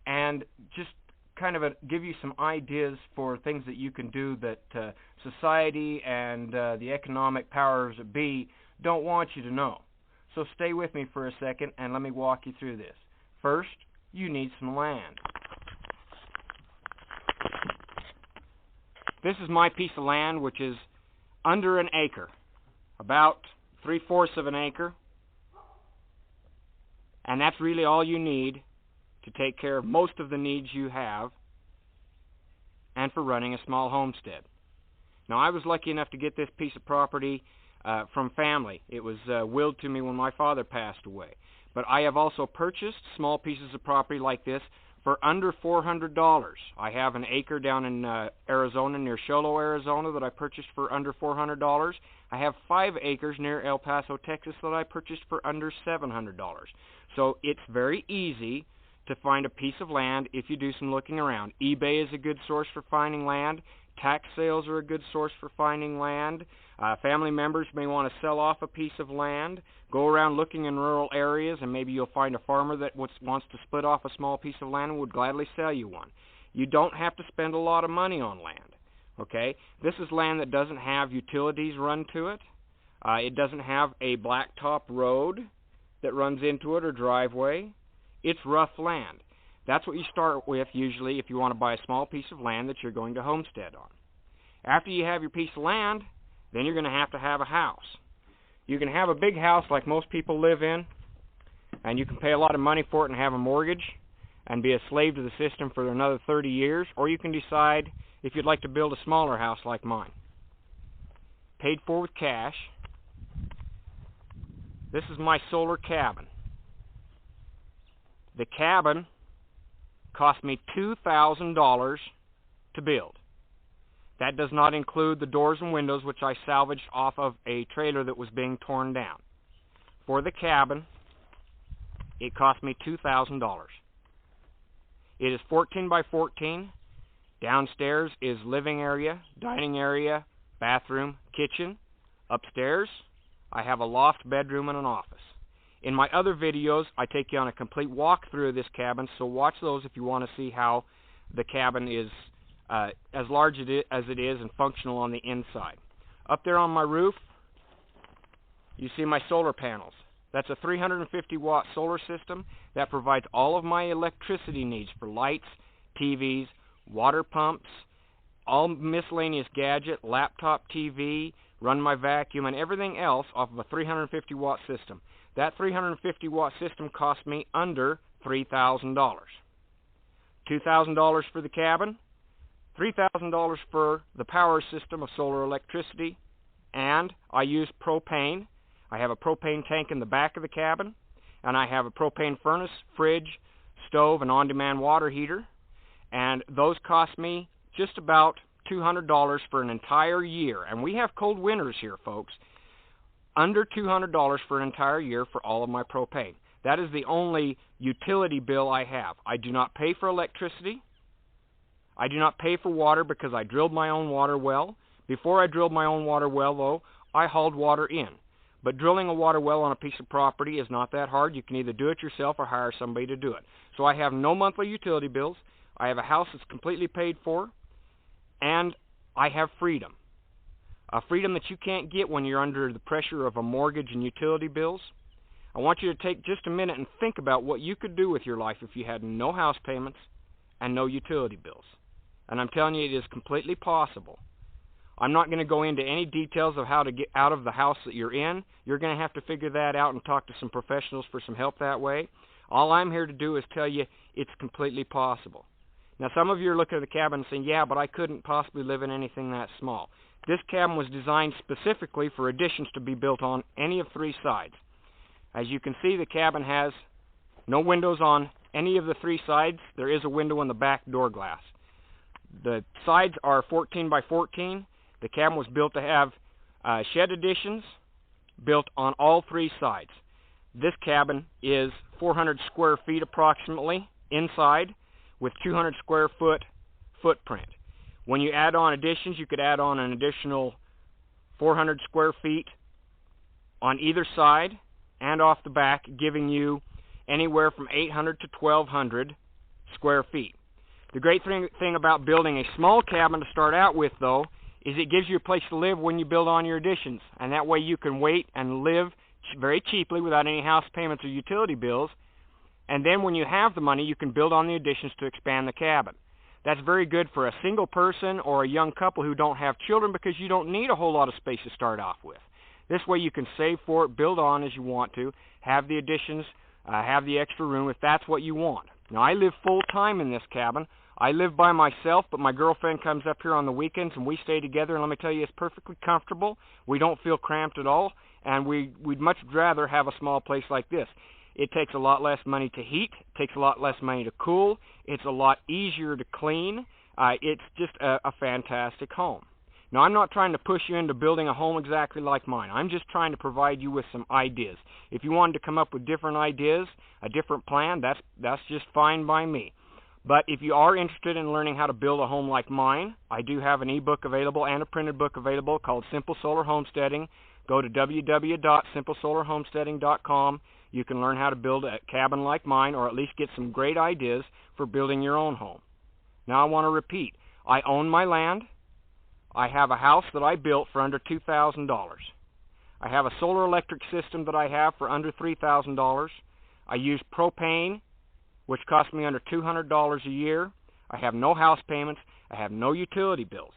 and just kind of give you some ideas for things that you can do that society and the economic powers that be don't want you to know. So stay with me for a second and let me walk you through this. First, you need some land. This is my piece of land, which is under an acre, about 3/4 of an acre. And that's really all you need to take care of most of the needs you have and for running a small homestead. Now, I was lucky enough to get this piece of property from family. It was willed to me when my father passed away. But I have also purchased small pieces of property like this for under $400. I have an acre down in Arizona, near Sholo, Arizona, that I purchased for under $400. I have 5 acres near El Paso, Texas, that I purchased for under $700. So it's very easy to find a piece of land if you do some looking around. eBay is a good source for finding land. Tax sales are a good source for finding land. Family members may want to sell off a piece of land. Go around looking in rural areas, and maybe you'll find a farmer that wants to split off a small piece of land and would gladly sell you one. You don't have to spend a lot of money on land, okay? This is land that doesn't have utilities run to it. It doesn't have a blacktop road that runs into it or driveway. It's rough land. That's what you start with usually if you want to buy a small piece of land that you're going to homestead on. After you have your piece of land, then you're going to have a house. You can have a big house like most people live in, and you can pay a lot of money for it and have a mortgage and be a slave to the system for another 30 years, or you can decide if you'd like to build a smaller house like mine. Paid for with cash. This is my solar cabin. The cabin cost me $2,000 to build. That does not include the doors and windows, which I salvaged off of a trailer that was being torn down. For the cabin, it cost me $2,000. It is 14 by 14. Downstairs is living area, dining area, bathroom, kitchen. Upstairs, I have a loft, bedroom, and an office. In my other videos, I take you on a complete walkthrough of this cabin, so watch those if you want to see how the cabin is as large as it is and functional on the inside. Up there on my roof, you see my solar panels. That's a 350-watt solar system that provides all of my electricity needs for lights, TVs, water pumps, all miscellaneous gadget, laptop TV, run my vacuum, and everything else off of a 350-watt system. That 350-watt system cost me under $3,000. $2,000 for the cabin, $3,000 for the power system of solar electricity, and I use propane. I have a propane tank in the back of the cabin, and I have a propane furnace, fridge, stove, and on-demand water heater, and those cost me just about $200 for an entire year. And we have cold winters here, folks. Under $200 for an entire year for all of my propane. That is the only utility bill I have. I do not pay for electricity. I do not pay for water because I drilled my own water well. Before I drilled my own water well, though, I hauled water in. But drilling a water well on a piece of property is not that hard. You can either do it yourself or hire somebody to do it. So I have no monthly utility bills. I have a house that's completely paid for. And I have freedom. A freedom that you can't get when you're under the pressure of a mortgage and utility bills. I want you to take just a minute and think about what you could do with your life if you had no house payments and no utility bills. And I'm telling you, it is completely possible. I'm not going to go into any details of how to get out of the house that you're in. You're going to have to figure that out and talk to some professionals for some help that way. All I'm here to do is tell you it's completely possible. Now, some of you are looking at the cabin and saying, yeah, but I couldn't possibly live in anything that small. This cabin was designed specifically for additions to be built on any of 3 sides. As you can see, the cabin has no windows on any of the 3 sides. There is a window in the back door glass. The sides are 14 by 14. The cabin was built to have shed additions built on all 3 sides. This cabin is 400 square feet approximately inside with 200 square foot footprint. When you add on additions, you could add on an additional 400 square feet on either side and off the back, giving you anywhere from 800 to 1,200 square feet. The great thing about building a small cabin to start out with, though, is it gives you a place to live when you build on your additions. And that way you can wait and live very cheaply without any house payments or utility bills. And then when you have the money, you can build on the additions to expand the cabin. That's very good for a single person or a young couple who don't have children because you don't need a whole lot of space to start off with. This way you can save for it, build on as you want to, have the additions, have the extra room if that's what you want. Now, I live full-time in this cabin. I live by myself, but my girlfriend comes up here on the weekends and we stay together, and let me tell you, it's perfectly comfortable. We don't feel cramped at all, and we'd much rather have a small place like this. It takes a lot less money to heat, takes a lot less money to cool, it's a lot easier to clean. It's just a fantastic home. Now, I'm not trying to push you into building a home exactly like mine. I'm just trying to provide you with some ideas. If you wanted to come up with different ideas, a different plan, that's just fine by me. But if you are interested in learning how to build a home like mine, I do have an ebook available and a printed book available called Simple Solar Homesteading. Go to www.simplesolarhomesteading.com. You can learn how to build a cabin like mine, or at least get some great ideas for building your own home. Now, I want to repeat. I own my land. I have a house that I built for under $2,000. I have a solar electric system that I have for under $3,000. I use propane, which costs me under $200 a year. I have no house payments. I have no utility bills.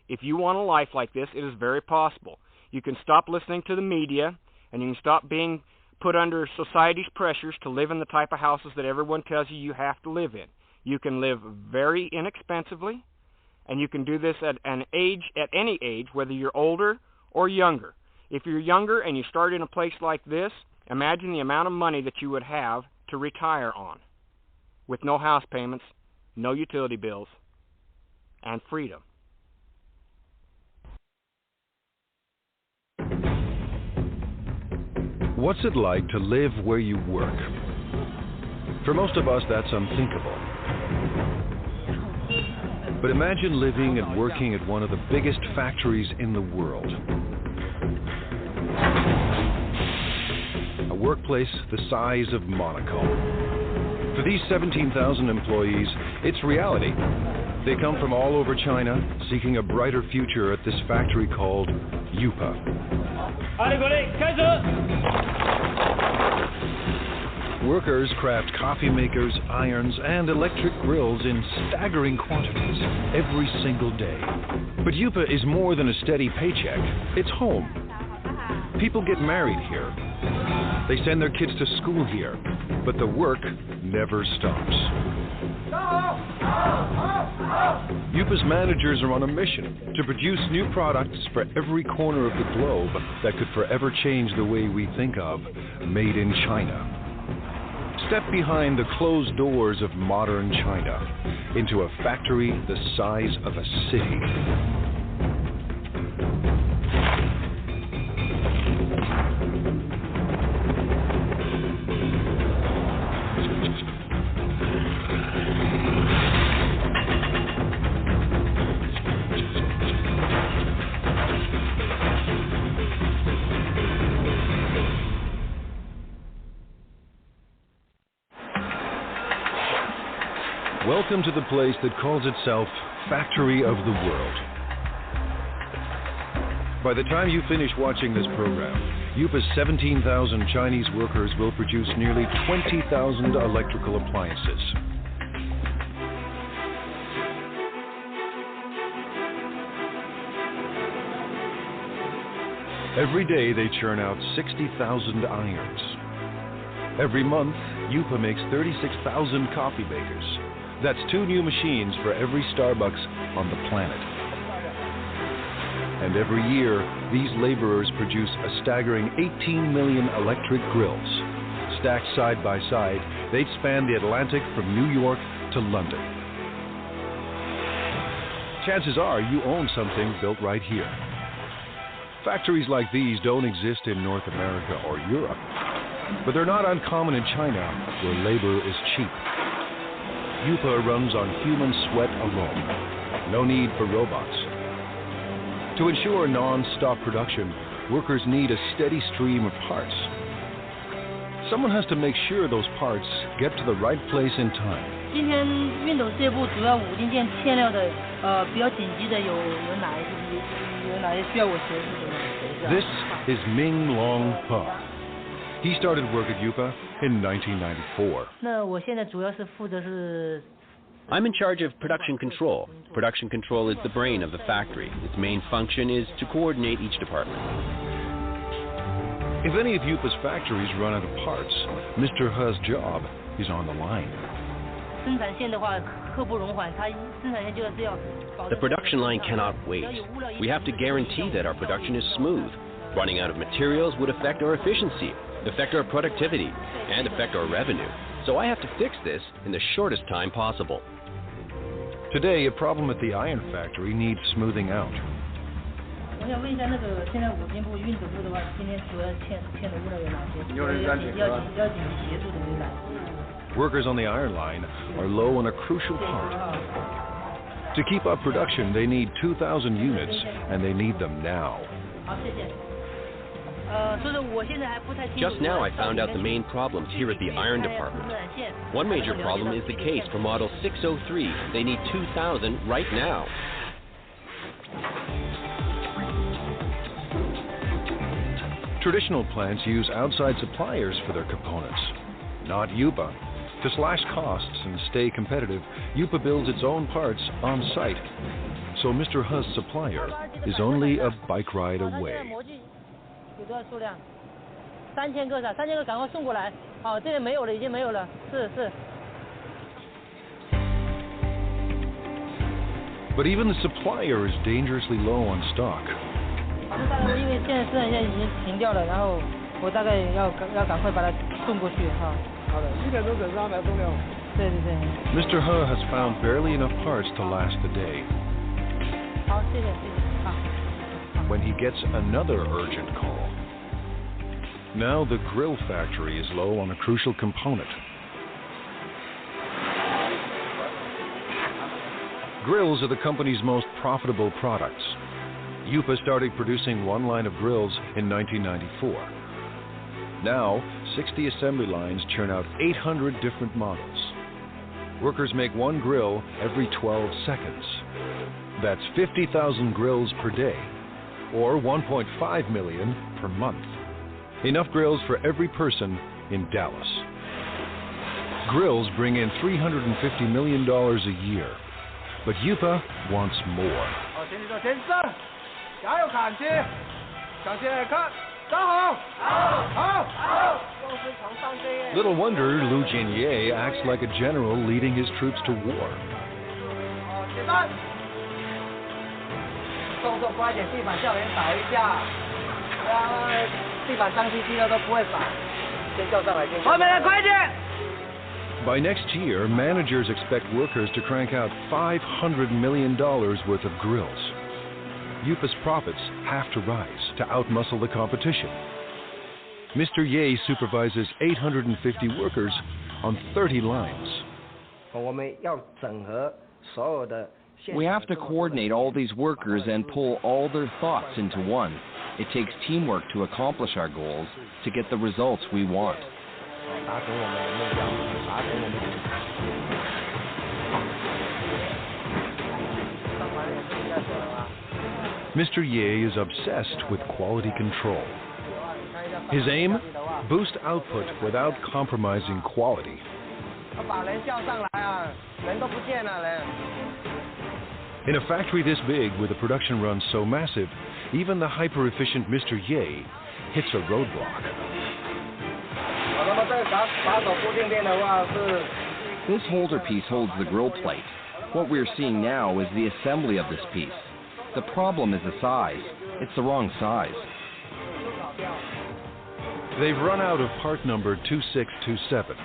If you want a life like this, it is very possible. You can stop listening to the media, and you can stop being put under society's pressures to live in the type of houses that everyone tells you have to live in. You can live very inexpensively, and you can do this at any age, whether you're older or younger. If you're younger and you start in a place like this, imagine the amount of money that you would have to retire on, with no house payments, no utility bills, and freedom. What's it like to live where you work? For most of us, that's unthinkable. But imagine living and working at one of the biggest factories in the world. A workplace the size of Monaco. For these 17,000 employees, it's reality. They come from all over China, seeking a brighter future at this factory called Yupa. Workers craft coffee makers, irons, and electric grills in staggering quantities every single day. But Yupa is more than a steady paycheck. It's home. People get married here. They send their kids to school here. But the work never stops. Yupa's managers are on a mission to produce new products for every corner of the globe that could forever change the way we think of made in China. Step behind the closed doors of modern China into a factory the size of a city. Welcome to the place that calls itself Factory of the World. By the time you finish watching this program, Yupa's 17,000 Chinese workers will produce nearly 20,000 electrical appliances. Every day they churn out 60,000 irons. Every month, Yupa makes 36,000 coffee makers. That's 2 new machines for every Starbucks on the planet. And every year, these laborers produce a staggering 18 million electric grills. Stacked side by side, they'd span the Atlantic from New York to London. Chances are you own something built right here. Factories like these don't exist in North America or Europe, but they're not uncommon in China, where labor is cheap. Yupa runs on human sweat alone. No need for robots. To ensure non-stop production, workers need a steady stream of parts. Someone has to make sure those parts get to the right place in time. 今天运斗这部主要5金件欠料的，比较紧急的有哪些需要我协助的呢？ This is Ming Long Pa. He started work at Yupa in 1994. 那我现在主要是负责是。 I'm in charge of production control. Production control is the brain of the factory. Its main function is to coordinate each department. If any of Yupa's factories run out of parts, Mr. He's job is on the line. 生产线的话，刻不容缓，它生产线就是要。 The production line cannot wait. We have to guarantee that our production is smooth. Running out of materials would affect our efficiency. affect our productivity, and affect our revenue. So I have to fix this in the shortest time possible. Today, a problem at the iron factory needs smoothing out. 我想问一下，那个现在五金部运总部的话，今天主要欠的物料有哪些？要紧急协助的有哪些？ Workers on the iron line are low on a crucial part. To keep up production, they need 2,000 units, and they need them now. 好，谢谢。所以我现在还不太清楚。 Just now I found out the main problems here at the iron department. One major problem is the case for model 603. They need 2,000 right now. Traditional plants use outside suppliers for their components, not Yupa. To slash costs and stay competitive, Yupa builds its own parts on site. So Mr. Hu's supplier is only a bike ride away. 有多少数量？3000个是3000个，赶快送过来。好，这里没有了，已经没有了。是。 But even the supplier is dangerously low on stock. 大概因为现在生产线已经停掉了，然后我大概要赶快把它送过去哈。好的，1点钟准时安排送料。对。Mr. Hu has found barely enough parts to last the day. 好，谢谢。好。 When he gets another urgent call. Now the grill factory is low on a crucial component. Grills are the company's most profitable products. Yupa started producing one line of grills in 1994. Now, 60 assembly lines churn out 800 different models. Workers make one grill every 12 seconds. That's 50,000 grills per day, or 1.5 million per month. Enough grills for every person in Dallas. Grills bring in $350 million a year, but Yupa wants more. Little wonder Lu Jianye acts like a general leading his troops to war. By next year, managers expect workers to crank out $500 million worth of grills. Yupa's profits have to rise to outmuscle the competition. Mr. Ye supervises 850 workers on 30 lines. We have to coordinate all these workers and pull all their thoughts into one. It takes teamwork to accomplish our goals, to get the results we want. Mr. Ye is obsessed with quality control. His aim? Boost output without compromising quality. In a factory this big, with a production run so massive, even the hyper-efficient Mr. Ye hits a roadblock. This holder piece holds the grill plate. What we're seeing now is the assembly of this piece. The problem is the size. It's the wrong size. They've run out of part number 2627.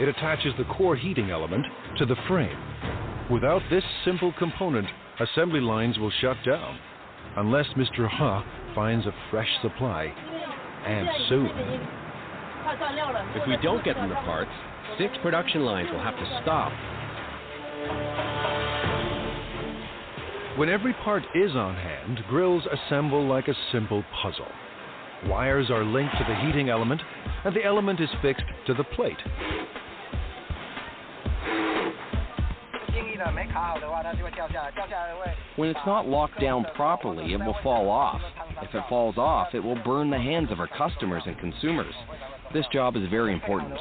It attaches the core heating element to the frame. Without this simple component, assembly lines will shut down, unless Mr. Hu finds a fresh supply, and soon. If we don't get them the parts, 6 production lines will have to stop. When every part is on hand, grills assemble like a simple puzzle. Wires are linked to the heating element, and the element is fixed to the plate. When it's not locked down properly, it will fall off. If it falls off, it will burn the hands of our customers and consumers. This job is very important.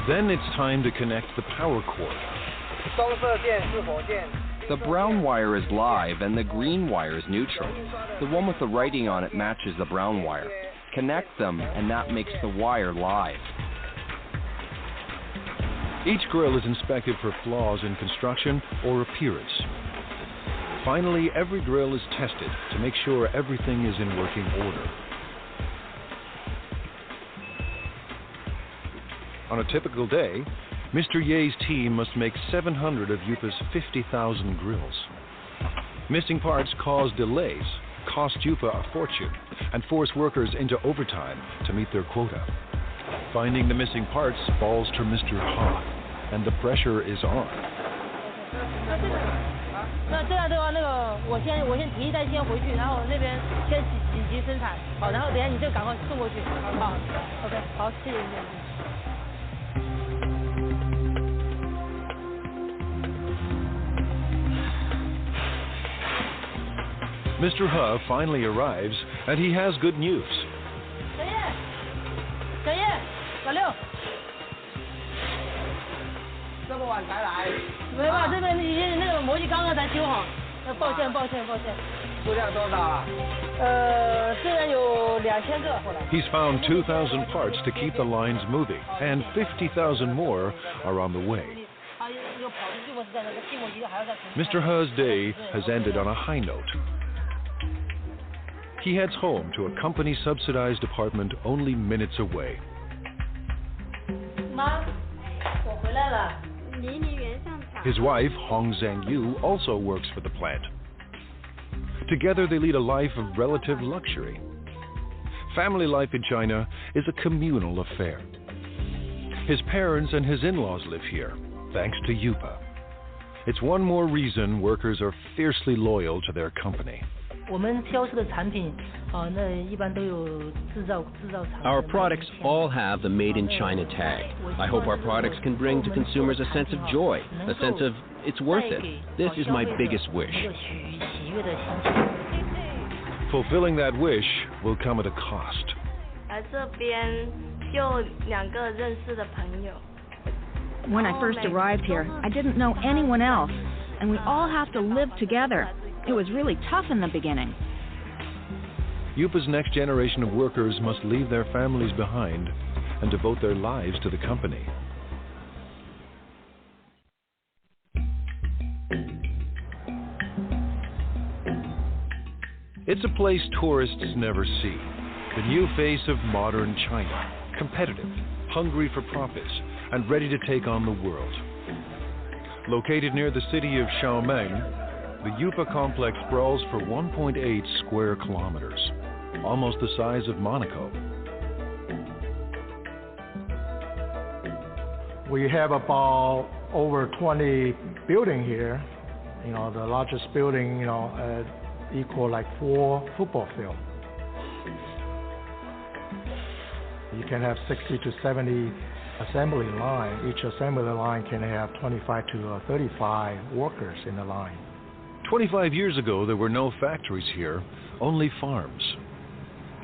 Then it's time to connect the power cord. The brown wire is live and the green wire is neutral. The one with the writing on it matches the brown wire. Connect them and that makes the wire live. Each grill is inspected for flaws in construction or appearance. Finally, every grill is tested to make sure everything is in working order. On a typical day, Mr. Ye's team must make 700 of Yupa's 50,000 grills. Missing parts cause delays, cost Yupa a fortune, and force workers into overtime to meet their quota. Finding the missing parts falls to Mr. Ha, and the pressure is on. 那这样的话，我先提一袋先回去，然后那边先紧急生产，好，然后等一下你就赶快送过去，好 ，OK， 好，谢谢谢谢。 Mr. He finally arrives, and he has good news. 小叶，小六，这么晚才来？没办法，这边那个模具刚刚才修好，抱歉。数量多少啊？虽然有2000个后来。 He's found 2,000 parts to keep the lines moving, and 50,000 more are on the way. Mr. He's day has ended on a high note. He heads home to a company-subsidized apartment only minutes away. 妈，我回来了。 His wife, Hong Zhangyu, also works for the plant. Together they lead a life of relative luxury. Family life in China is a communal affair. His parents and his in-laws live here, thanks to Yupa. It's one more reason workers are fiercely loyal to their company. 我们销售的产品，那一般都有制造厂。 Our products all have the Made in China tag. I hope our products can bring to consumers a sense of joy, a sense of it's worth it. This is my biggest wish. Fulfilling that wish will come at a cost. 来这边就2个认识的朋友。 When I first arrived here, I didn't know anyone else, and we all have to live together. It was really tough in the beginning. Yupa's next generation of workers must leave their families behind and devote their lives to the company. It's a place tourists never see. The new face of modern China, competitive, hungry for profits, and ready to take on the world. Located near the city of Xiaomeng, the Yupa complex sprawls for 1.8 square kilometers, almost the size of Monaco. We have about over 20 buildings here. You know, the largest building, equal like 4 football fields. You can have 60 to 70 assembly line. Each assembly line can have 25 to 35 workers in the line. 25 years ago, there were no factories here, only farms.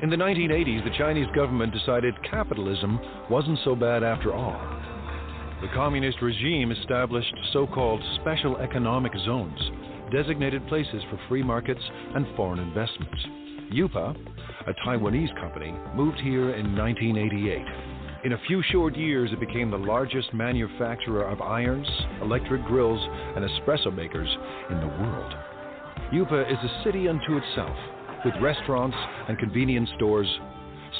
In the 1980s, the Chinese government decided capitalism wasn't so bad after all. The communist regime established so-called special economic zones, designated places for free markets and foreign investments. Yupa, a Taiwanese company, moved here in 1988. In a few short years, it became the largest manufacturer of irons, electric grills, and espresso makers in the world. Yupa is a city unto itself, with restaurants and convenience stores,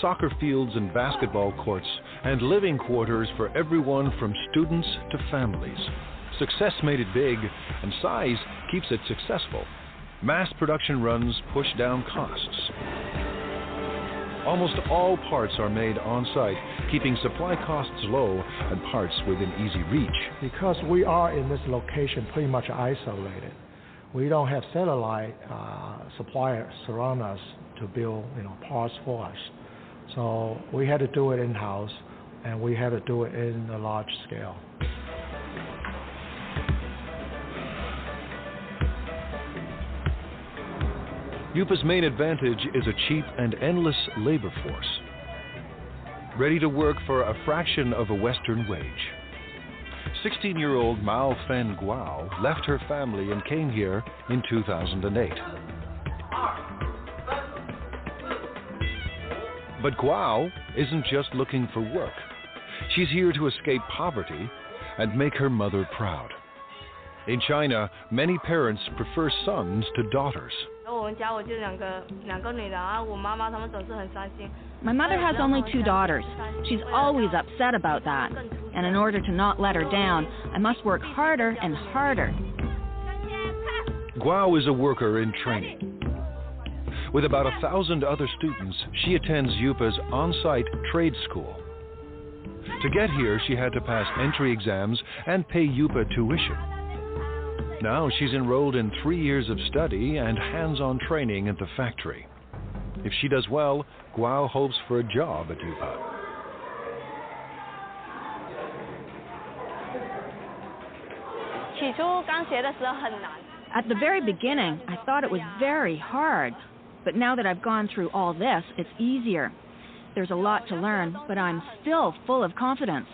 soccer fields and basketball courts, and living quarters for everyone from students to families. Success made it big, and size keeps it successful. Mass production runs push down costs. Almost all parts are made on-site, keeping supply costs low and parts within easy reach. Because we are in this location pretty much isolated, we don't have satellite suppliers around us to build parts for us. So we had to do it in-house, and we had to do it in a large scale. Yupa's main advantage is a cheap and endless labor force, ready to work for a fraction of a Western wage. 16-year-old Mao Fen Guao left her family and came here in 2008. But Guao isn't just looking for work. She's here to escape poverty and make her mother proud. In China, many parents prefer sons to daughters. My mother has only 2 daughters. She's always upset about that. And in order to not let her down, I must work harder and harder. Guo is a worker in training. With about 1,000 other students, she attends Yupa's on-site trade school. To get here, she had to pass entry exams and pay Yupa tuition. Now she's enrolled in 3 years of study and hands-on training at the factory. If she does well, Guo hopes for a job at Yupa. At the very beginning, I thought it was very hard. But now that I've gone through all this, it's easier. There's a lot to learn, but I'm still full of confidence.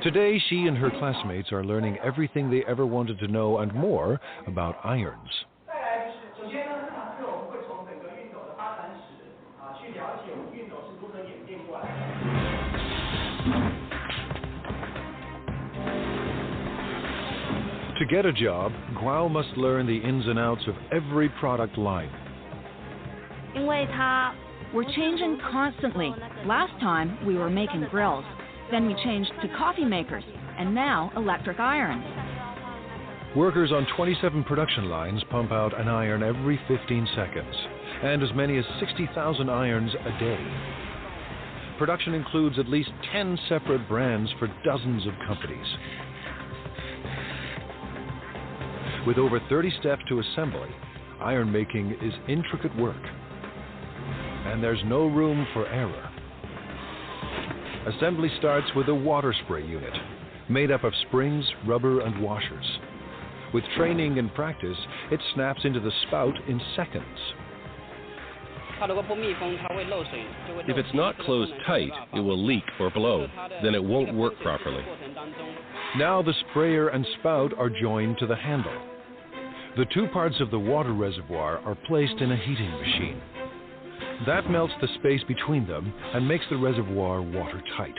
Today, she and her classmates are learning everything they ever wanted to know and more about irons. To get a job, Guo must learn the ins and outs of every product line. We're changing constantly. Last time, we were making grills. Then we changed to coffee makers, and now electric irons. Workers on 27 production lines pump out an iron every 15 seconds, and as many as 60,000 irons a day. Production includes at least 10 separate brands for dozens of companies. With over 30 steps to assembly, iron making is intricate work. And there's no room for error. Assembly starts with a water spray unit, made up of springs, rubber, and washers. With training and practice, it snaps into the spout in seconds. If it's not closed tight, it will leak or blow. Then it won't work properly. Now the sprayer and spout are joined to the handle. The 2 parts of the water reservoir are placed in a heating machine. That melts the space between them and makes the reservoir watertight.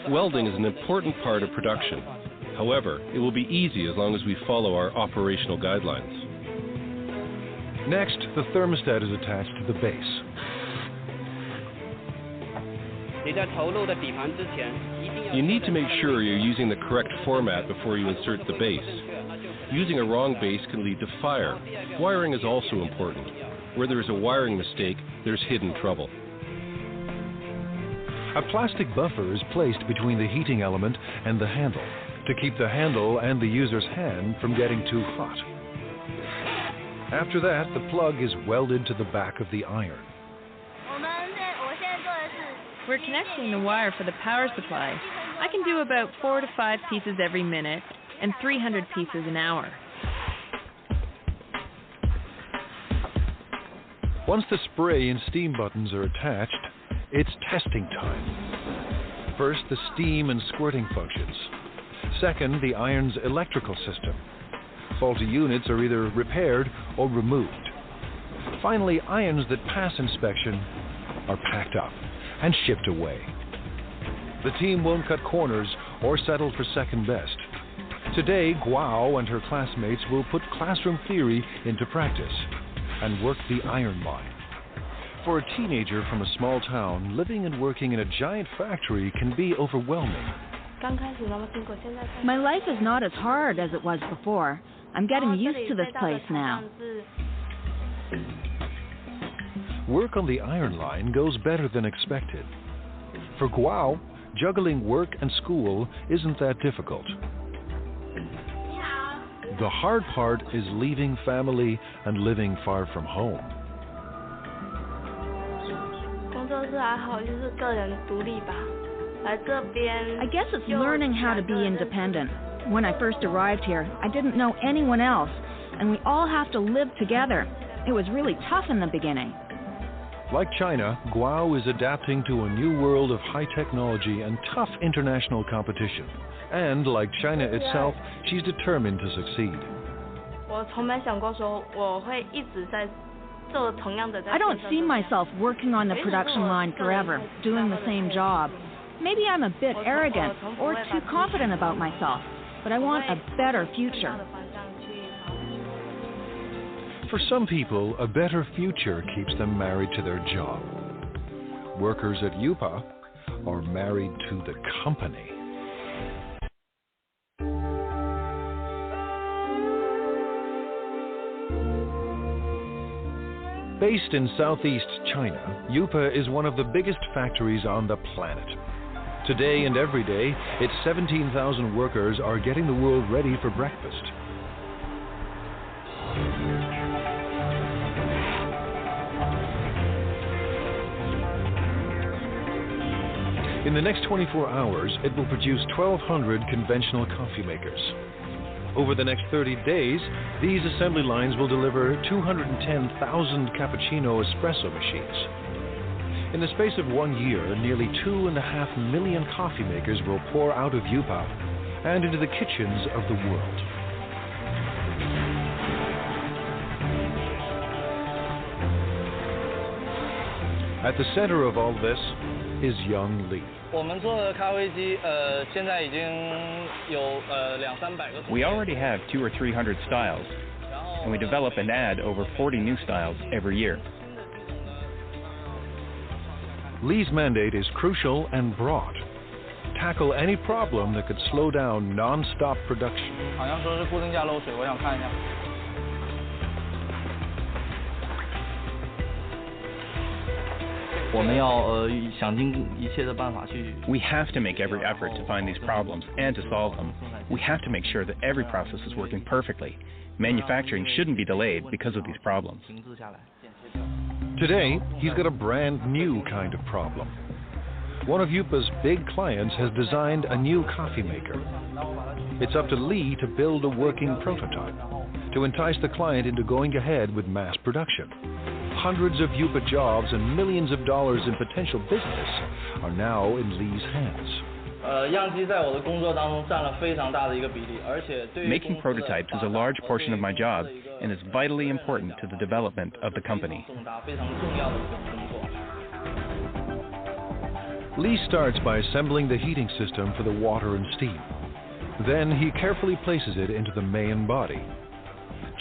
Welding is an important part of production. However, it will be easy as long as we follow our operational guidelines. Next, the thermostat is attached to the base. You need to make sure you're using the correct format before you insert the base. Using a wrong base can lead to fire. Wiring is also important. Where there is a wiring mistake, there's hidden trouble. A plastic buffer is placed between the heating element and the handle to keep the handle and the user's hand from getting too hot. After that, the plug is welded to the back of the iron. We're connecting the wire for the power supply. I can do about 4 to 5 pieces every minute and 300 pieces an hour. Once the spray and steam buttons are attached, it's testing time. First, the steam and squirting functions. Second, the iron's electrical system. Faulty units are either repaired or removed. Finally, irons that pass inspection are packed up and shipped away. The team won't cut corners or settle for second best. Today, Guo and her classmates will put classroom theory into practice and work the iron line. For a teenager from a small town, living and working in a giant factory can be overwhelming. My life is not as hard as it was before. I'm getting used to this place now. Work on the iron line goes better than expected. For Guo, juggling work and school isn't that difficult. The hard part is leaving family and living far from home. I guess it's learning how to be independent. When I first arrived here, I didn't know anyone else, and we all have to live together. It was really tough in the beginning. Like China, Guo is adapting to a new world of high technology and tough international competition. And like China itself, she's determined to succeed. I don't see myself working on the production line forever, doing the same job. Maybe I'm a bit arrogant or too confident about myself, but I want a better future. For some people, a better future keeps them married to their job. Workers at UPA are married to the company. Based in southeast China, UPA is one of the biggest factories on the planet. Today and every day, its 17,000 workers are getting the world ready for breakfast. In the next 24 hours, it will produce 1,200 conventional coffee makers. Over the next 30 days, these assembly lines will deliver 210,000 cappuccino espresso machines. In the space of 1 year, nearly 2.5 million coffee makers will pour out of UPA and into the kitchens of the world. At the center of all this is young Lee. We already have 200 or 300 styles, and we develop and add over 40 new styles every year. Lee's mandate is crucial and broad. Tackle any problem that could slow down non-stop production. We have to make every effort to find these problems and to solve them. We have to make sure that every process is working perfectly. Manufacturing shouldn't be delayed because of these problems. Today, he's got a brand new kind of problem. One of UPA's big clients has designed a new coffee maker. It's up to Lee to build a working prototype to entice the client into going ahead with mass production. Hundreds of UPA jobs and millions of dollars in potential business are now in Lee's hands. Making prototypes is a large portion of my job and is vitally important to the development of the company. Lee starts by assembling the heating system for the water and steam. Then he carefully places it into the main body.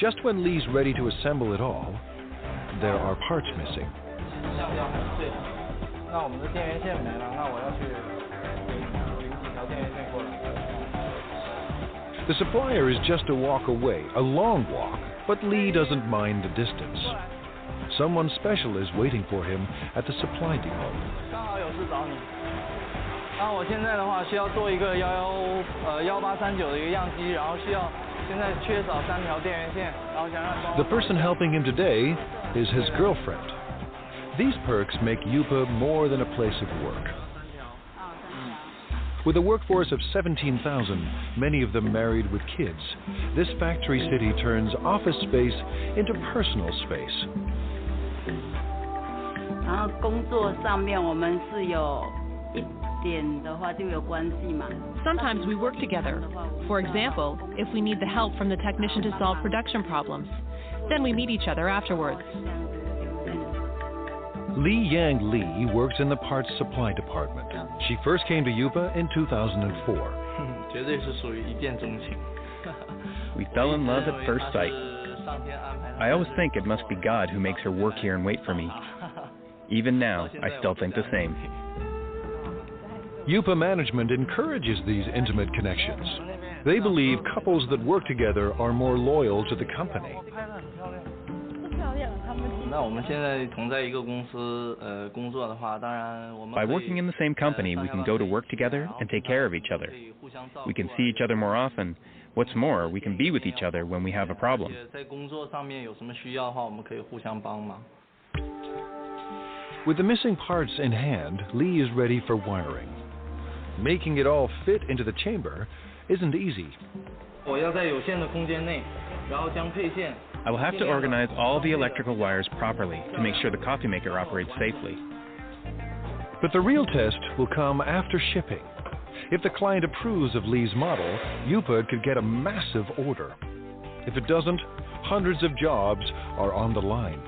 Just when Lee's ready to assemble it all, there are parts missing. The supplier is just a walk away, a long walk, but Lee doesn't mind the distance. Someone special is waiting for him at the supply depot. The person helping him today is his girlfriend. These perks make UPA more than a place of work. With a workforce of 17,000, many of them married with kids, this factory city turns office space into personal space. Sometimes we work together. For example, if we need the help from the technician to solve production problems, then we meet each other afterwards. Li Yang Lee works in the parts supply department. She first came to UPA in 2004. We fell in love at first sight. I always think it must be God who makes her work here and wait for me. Even now, I still think the same. UPA management encourages these intimate connections. They believe couples that work together are more loyal to the company. By working in the same company, we can go to work together and take care of each other. We can see each other more often. What's more, we can be with each other when we have a problem. With the missing parts in hand, Lee is ready for wiring. Making it all fit into the chamber isn't easy. I will have to organize all the electrical wires properly to make sure the coffee maker operates safely. But the real test will come after shipping. If the client approves of Lee's model, UPA could get a massive order. If it doesn't, hundreds of jobs are on the line.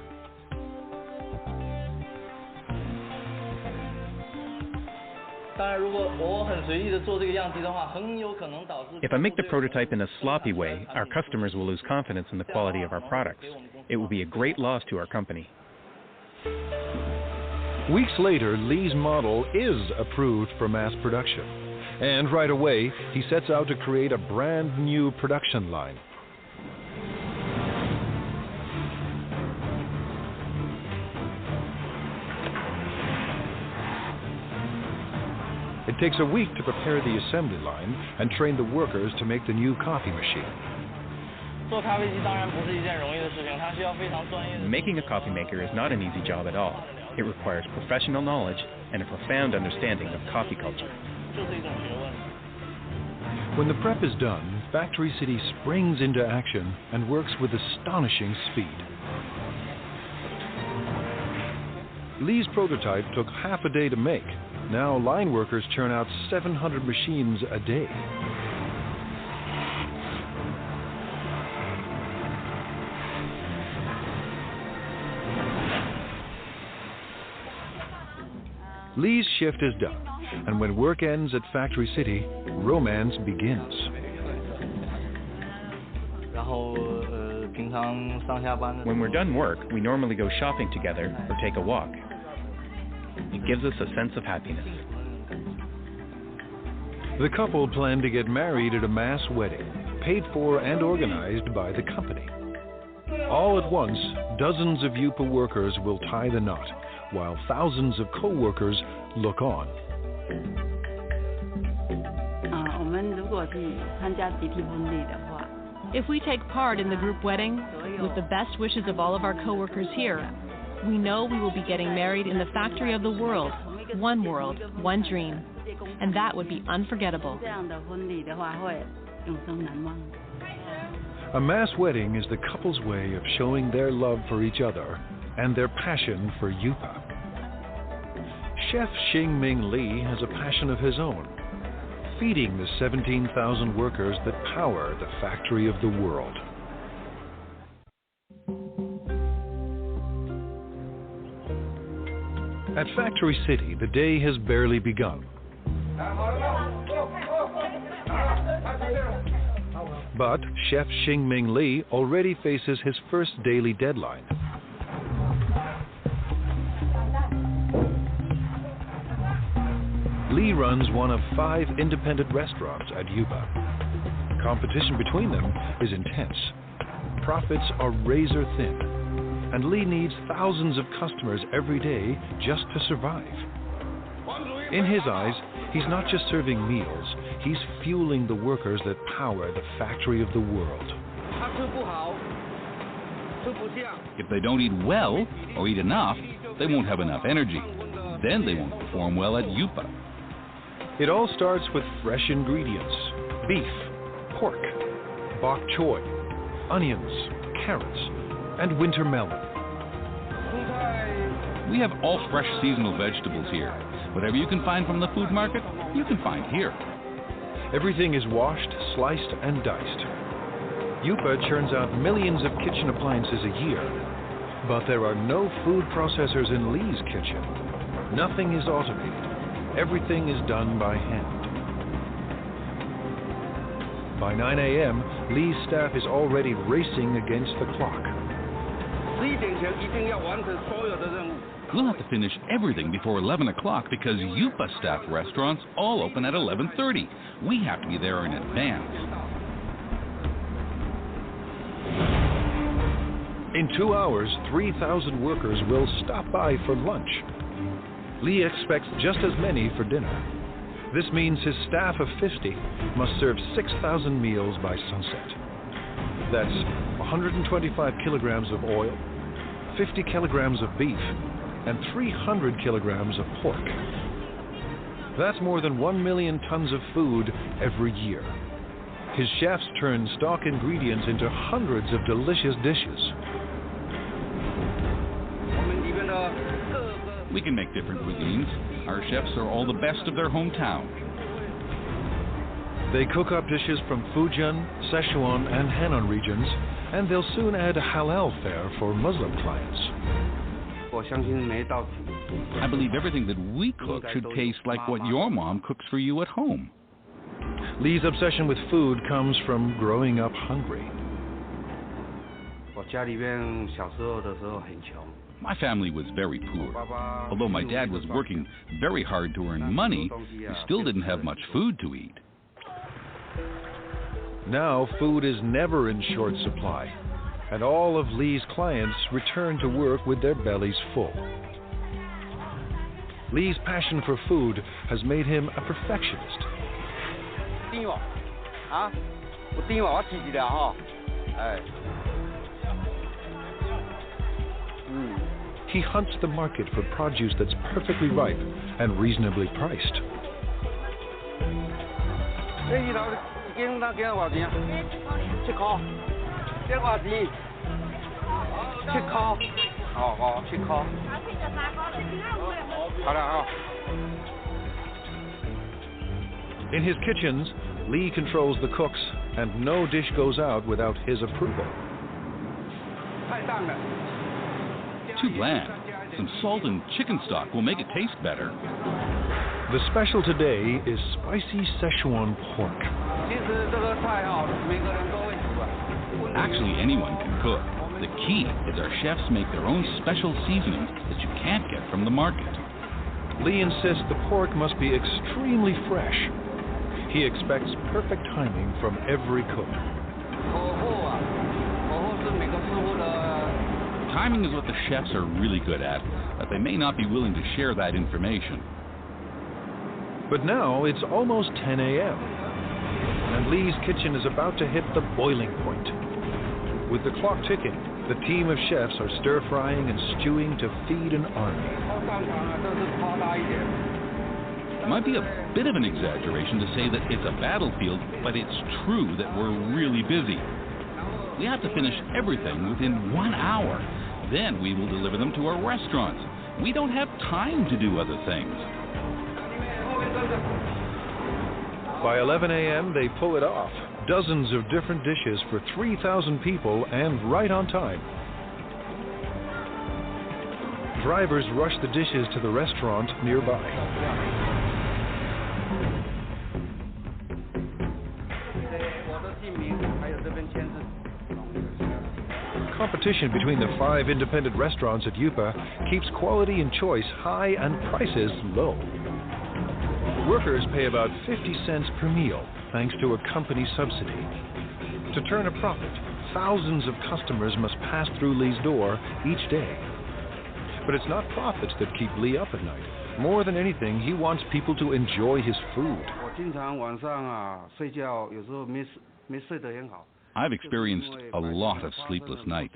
If I make the prototype in a sloppy way, our customers will lose confidence in the quality of our products. It will be a great loss to our company. Weeks later, Lee's model is approved for mass production. And right away, he sets out to create a brand new production line. It takes a week to prepare the assembly line and train the workers to make the new coffee machine. Making a coffee maker is not an easy job at all. It requires professional knowledge and a profound understanding of coffee culture. When the prep is done, Factory City springs into action and works with astonishing speed. Lee's prototype took half a day to make. Now line workers churn out 700 machines a day. Lee's shift is done, and when work ends at Factory City, romance begins. When we're done work, we normally go shopping together or take a walk. It gives us a sense of happiness. The couple plan to get married at a mass wedding, paid for and organized by the company. All at once, dozens of UPA workers will tie the knot, while thousands of co-workers look on. If we take part in the group wedding, with the best wishes of all of our co-workers here, we know we will be getting married in the factory of the world, one dream, and that would be unforgettable. A mass wedding is the couple's way of showing their love for each other and their passion for UPA. Chef Xingming Li has a passion of his own, feeding the 17,000 workers that power the factory of the world. At Factory City, the day has barely begun. But Chef Xingming Li already faces his first daily deadline. Li runs one of 5 independent restaurants at UPA. Competition between them is intense. Profits are razor thin, and Li needs thousands of customers every day just to survive. In his eyes, he's not just serving meals, he's fueling the workers that power the factory of the world. If they don't eat well or eat enough, they won't have enough energy. Then they won't perform well at UPA. It all starts with fresh ingredients: beef, pork, bok choy, onions, carrots, and winter melon. We have all fresh seasonal vegetables here. Whatever you can find from the food market, you can find here. Everything is washed, sliced, and diced. UPA churns out millions of kitchen appliances a year, but there are no food processors in Lee's kitchen. Nothing is automated. Everything is done by hand. By 9 a.m., Lee's staff is already racing against the clock. We'll have to finish everything before 11 o'clock because UPA staff restaurants all open at 11:30. We have to be there in advance. In 2 hours, 3,000 workers will stop by for lunch. Lee expects just as many for dinner. This means his staff of 50 must serve 6,000 meals by sunset. That's 125 kilograms of oil, 50 kilograms of beef, and 300 kilograms of pork. That's more than 1 million tons of food every year. His chefs turn stock ingredients into hundreds of delicious dishes. We can make different cuisines. Our chefs are all the best of their hometown. They cook up dishes from Fujian, Sichuan, and Henan regions, and they'll soon add halal fare for Muslim clients. I believe everything that we cook should taste like what your mom cooks for you at home. Lee's obsession with food comes from growing up hungry. My family was very poor. Although my dad was working very hard to earn money, we still didn't have much food to eat. Now food is never in short supply, and all of Lee's clients return to work with their bellies full. Lee's passion for food has made him a perfectionist. He hunts the market for produce that's perfectly ripe and reasonably priced. In his kitchens, Lee controls the cooks, and no dish goes out without his approval. Too bland. Some salt and chicken stock will make it taste better. The special today is spicy Szechuan pork. Actually, anyone can cook. The key is our chefs make their own special seasonings that you can't get from the market. Lee insists the pork must be extremely fresh. He expects perfect timing from every cook. Timing is what the chefs are really good at, but they may not be willing to share that information. But now it's almost 10 a.m., and Lee's kitchen is about to hit the boiling point. With the clock ticking, the team of chefs are stir-frying and stewing to feed an army. It might be a bit of an exaggeration to say that it's a battlefield, but it's true that we're really busy. We have to finish everything within 1 hour. Then we will deliver them to our restaurants. We don't have time to do other things. By 11 a.m., they pull it off. Dozens of different dishes for 3,000 people and right on time. Drivers rush the dishes to the restaurant nearby. Competition between the 5 independent restaurants at Yupa keeps quality and choice high and prices low. Workers pay about 50 cents per meal, thanks to a company subsidy. To turn a profit, thousands of customers must pass through Lee's door each day. But it's not profits that keep Lee up at night. More than anything, he wants people to enjoy his food. I've experienced a lot of sleepless nights.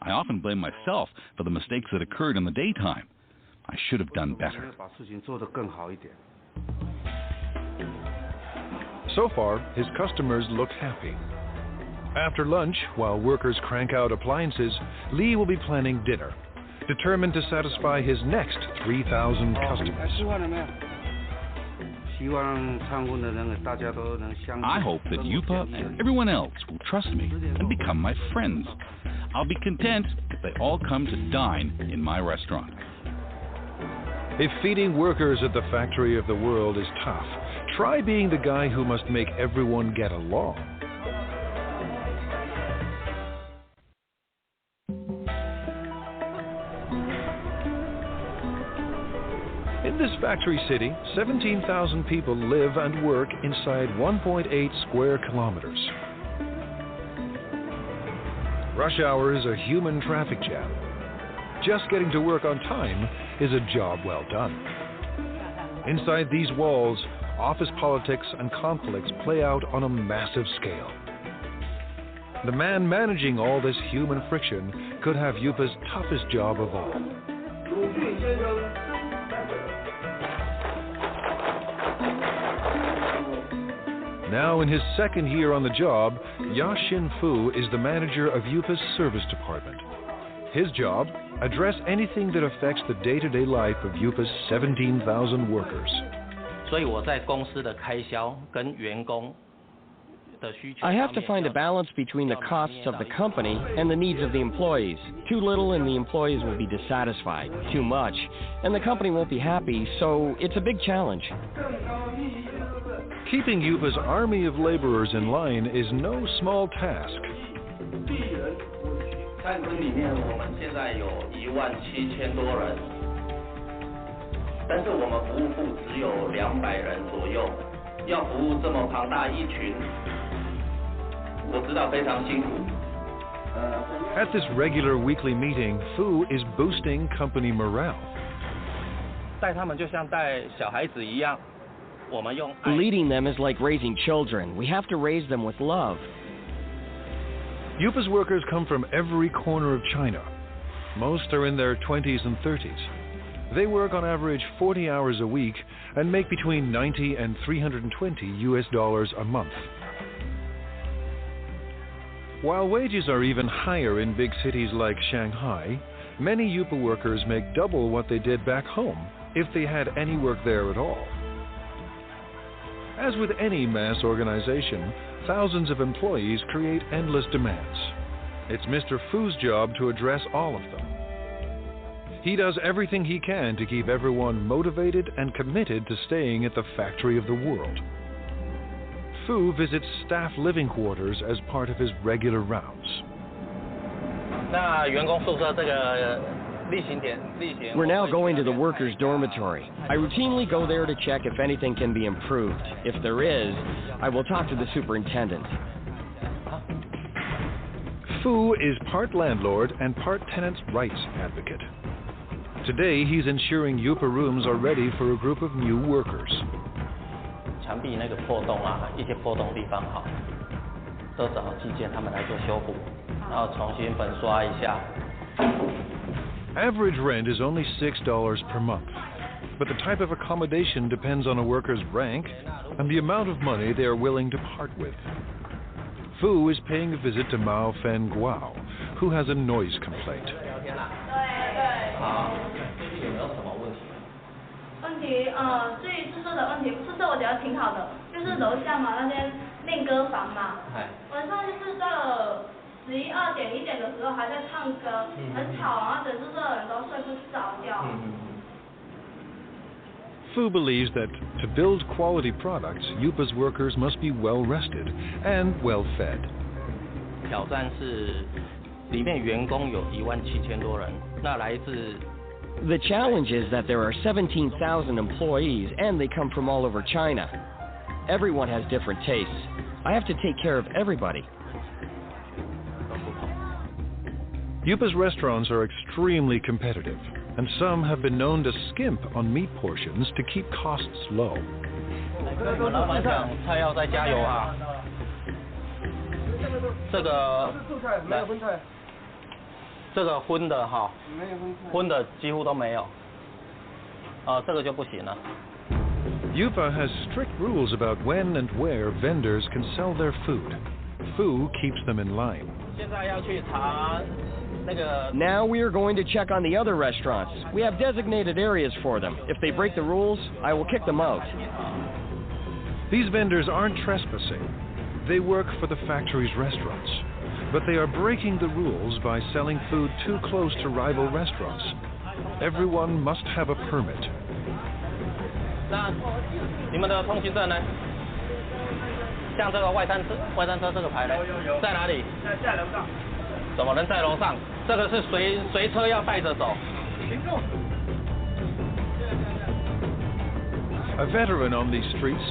I often blame myself for the mistakes that occurred in the daytime. I should have done better. So far, his customers look happy. After lunch, while workers crank out appliances, Lee will be planning dinner, determined to satisfy his next 3,000 customers. I hope that Yupa and everyone else will trust me and become my friends. I'll be content if they all come to dine in my restaurant. If feeding workers at the factory of the world is tough, try being the guy who must make everyone get along. In this factory city, 17,000 people live and work inside 1.8 square kilometers. Rush hour is a human traffic jam. Just getting to work on time is a job well done. Inside these walls, office politics and conflicts play out on a massive scale. The man managing all this human friction could have Yupa's toughest job of all. Now in his second year on the job, Ya-Shin Fu is the manager of Yupa's service department. His job, address anything that affects the day-to-day life of Yupa's 17,000 workers. I have to find a balance between the costs of the company and the needs of the employees. Too little and the employees will be dissatisfied. Too much and the company won't be happy, so it's a big challenge. Keeping Yupa's army of laborers in line is no small task. 餐厅里面我们现在有17000多人，但是我们服务部只有200人左右，要服务这么庞大一群，我知道非常辛苦。At this regular weekly meeting, Fu is boosting company morale. 带他们就像带小孩子一样，我们用爱。 Leading them is like raising children. We have to raise them with love. Yupa's workers come from every corner of China. Most are in their 20s and 30s. They work on average 40 hours a week and make between $90 and $320 a month. While wages are even higher in big cities like Shanghai, many Yupa workers make double what they did back home if they had any work there at all. As with any mass organization, thousands of employees create endless demands. It's Mr. Fu's job to address all of them. He does everything he can to keep everyone motivated and committed to staying at the factory of the world. Fu visits staff living quarters as part of his regular rounds. 那员工宿舍这个例行点。 We're now going to the workers' dormitory. I routinely go there to check if anything can be improved. If there is, I will talk to the superintendent. Fu is part landlord and part tenant's rights advocate. Today, he's ensuring Yupa rooms are ready for a group of new workers. 墙壁那个破洞啊，一些破洞地方好，都找基建他们来做修补，然后重新粉刷一下。 Average rent is only $6 per month, but the type of accommodation depends on a worker's rank and the amount of money they are willing to part with. Fu is paying a visit to Mao Fen Guao, who has a noise complaint. 问题，至于宿舍的问题，宿舍我觉得挺好的，就是楼下嘛那间练歌房嘛，晚上就是到了11、2点、1点的时候还在唱歌，很吵，然后整宿舍的人都睡不着觉。Fu believes that to build quality products, Yupa's workers must be well rested and well fed. 挑战是里面员工有17000多人，那来自。 The challenge is that there are 17,000 employees and they come from all over China. Everyone has different tastes. I have to take care of everybody. Yupa's restaurants are extremely competitive, and some have been known to skimp on meat portions to keep costs low. 老板讲菜要再加油啊！这个这个荤的哈，荤的几乎都没有，这个就不行了。 Yupa has strict rules about when and where vendors can sell their food. Fu keeps them in line. 现在要去查那个。 Now we are going to check on the other restaurants. We have designated areas for them. If they break the rules, I will kick them out. These vendors aren't trespassing. They work for the factory's restaurants. But they are breaking the rules by selling food too close to rival restaurants. Everyone must have a permit. 那你们的通行证呢？像这个外滩车这个牌呢？在哪里？在楼上。怎么能在楼上？这个是随车要带着走。 A veteran on these streets,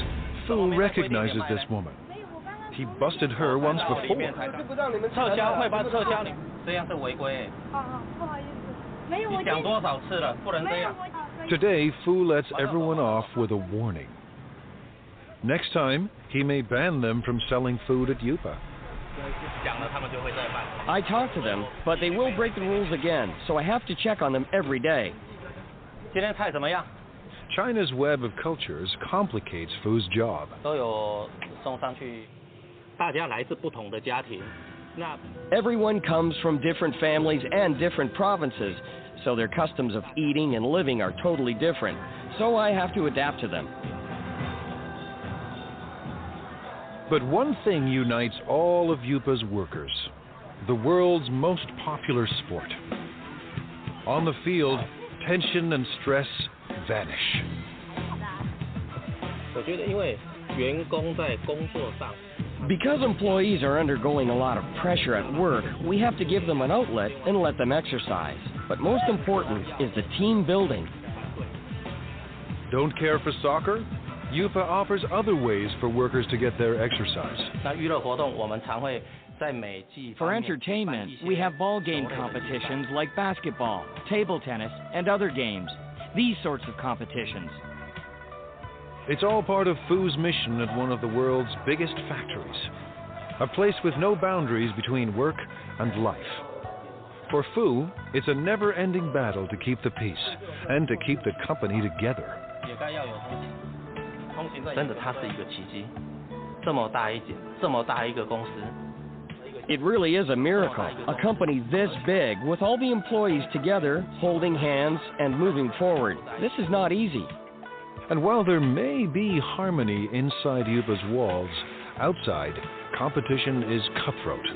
Fu recognizes this woman. He busted her once before. 撤销会帮撤销你，这样是违规。不好意思，没有。你讲多少次了，不能这样。 Today, Fu lets everyone off with a warning. Next time, he may ban them from selling food at Yupa. I talk to them, but they will break the rules again, so I have to check on them every day. 今天菜怎么样？ China's web of cultures complicates Fu's job. 都有送上去。 大家来自不同的家庭，那 Everyone comes from different families and different provinces, so their customs of eating and living are totally different. So I have to adapt to them. But one thing unites all of Yupa's workers: the world's most popular sport. On the field, tension and stress vanish. Because employees are undergoing a lot of pressure at work, we have to give them an outlet and let them exercise. But most important is the team building. Don't care for soccer? Yupa offers other ways for workers to get their exercise. For entertainment, we have ball game competitions like basketball, table tennis, and other games. These sorts of competitions. It's all part of Fu's mission at one of the world's biggest factories, a place with no boundaries between work and life. For Fu, it's a never-ending battle to keep the peace and to keep the company together. It really is a miracle, a company this big with all the employees together, holding hands and moving forward. This is not easy. And while there may be harmony inside Yupa's walls, outside, competition is cutthroat.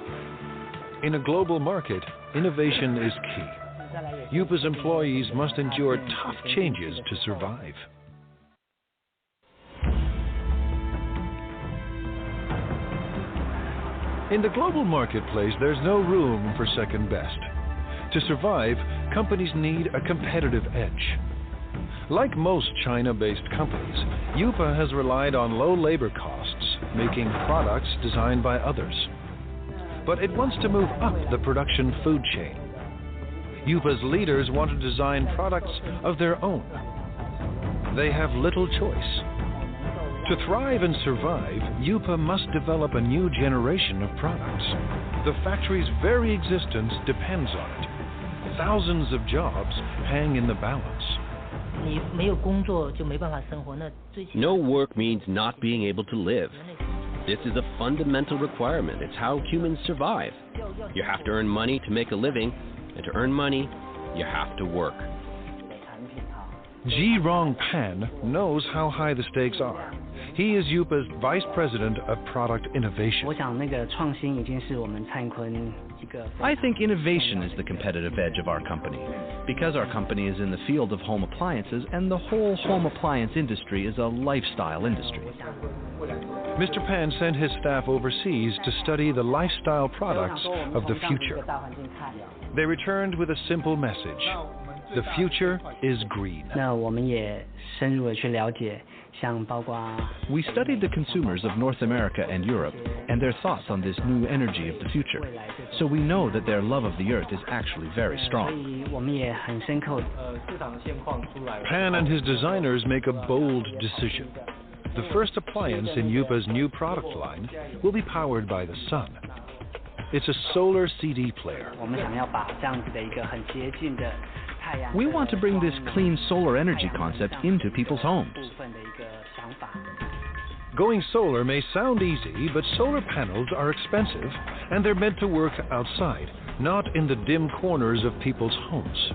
In a global market, innovation is key. Yupa's employees must endure tough changes to survive. In the global marketplace, there's no room for second best. To survive, companies need a competitive edge. Like most China-based companies, Yupa has relied on low labor costs, making products designed by others. But it wants to move up the production food chain. Yupa's leaders want to design products of their own. They have little choice. To thrive and survive, Yupa must develop a new generation of products. The factory's very existence depends on it. Thousands of jobs hang in the balance. No work means not being able to live. This is a fundamental requirement. It's how humans survive. You have to earn money to make a living, and to earn money, you have to work. Ji Rongpan knows how high the stakes are. He is Yupa's Vice President of Product Innovation. I think innovation is the competitive edge of our company, because our company is in the field of home appliances, and the whole home appliance industry is a lifestyle industry. Mr. Pan sent his staff overseas to study the lifestyle products of the future. They returned with a simple message: the future is green. We studied the consumers of North America and Europe and their thoughts on this new energy of the future. So we know that their love of the earth is actually very strong. Pan and his designers make a bold decision. The first appliance in Yupa's new product line will be powered by the sun. It's a solar CD player. We want to bring this clean solar energy concept into people's homes. Going solar may sound easy, but solar panels are expensive, and they're meant to work outside, not in the dim corners of people's homes.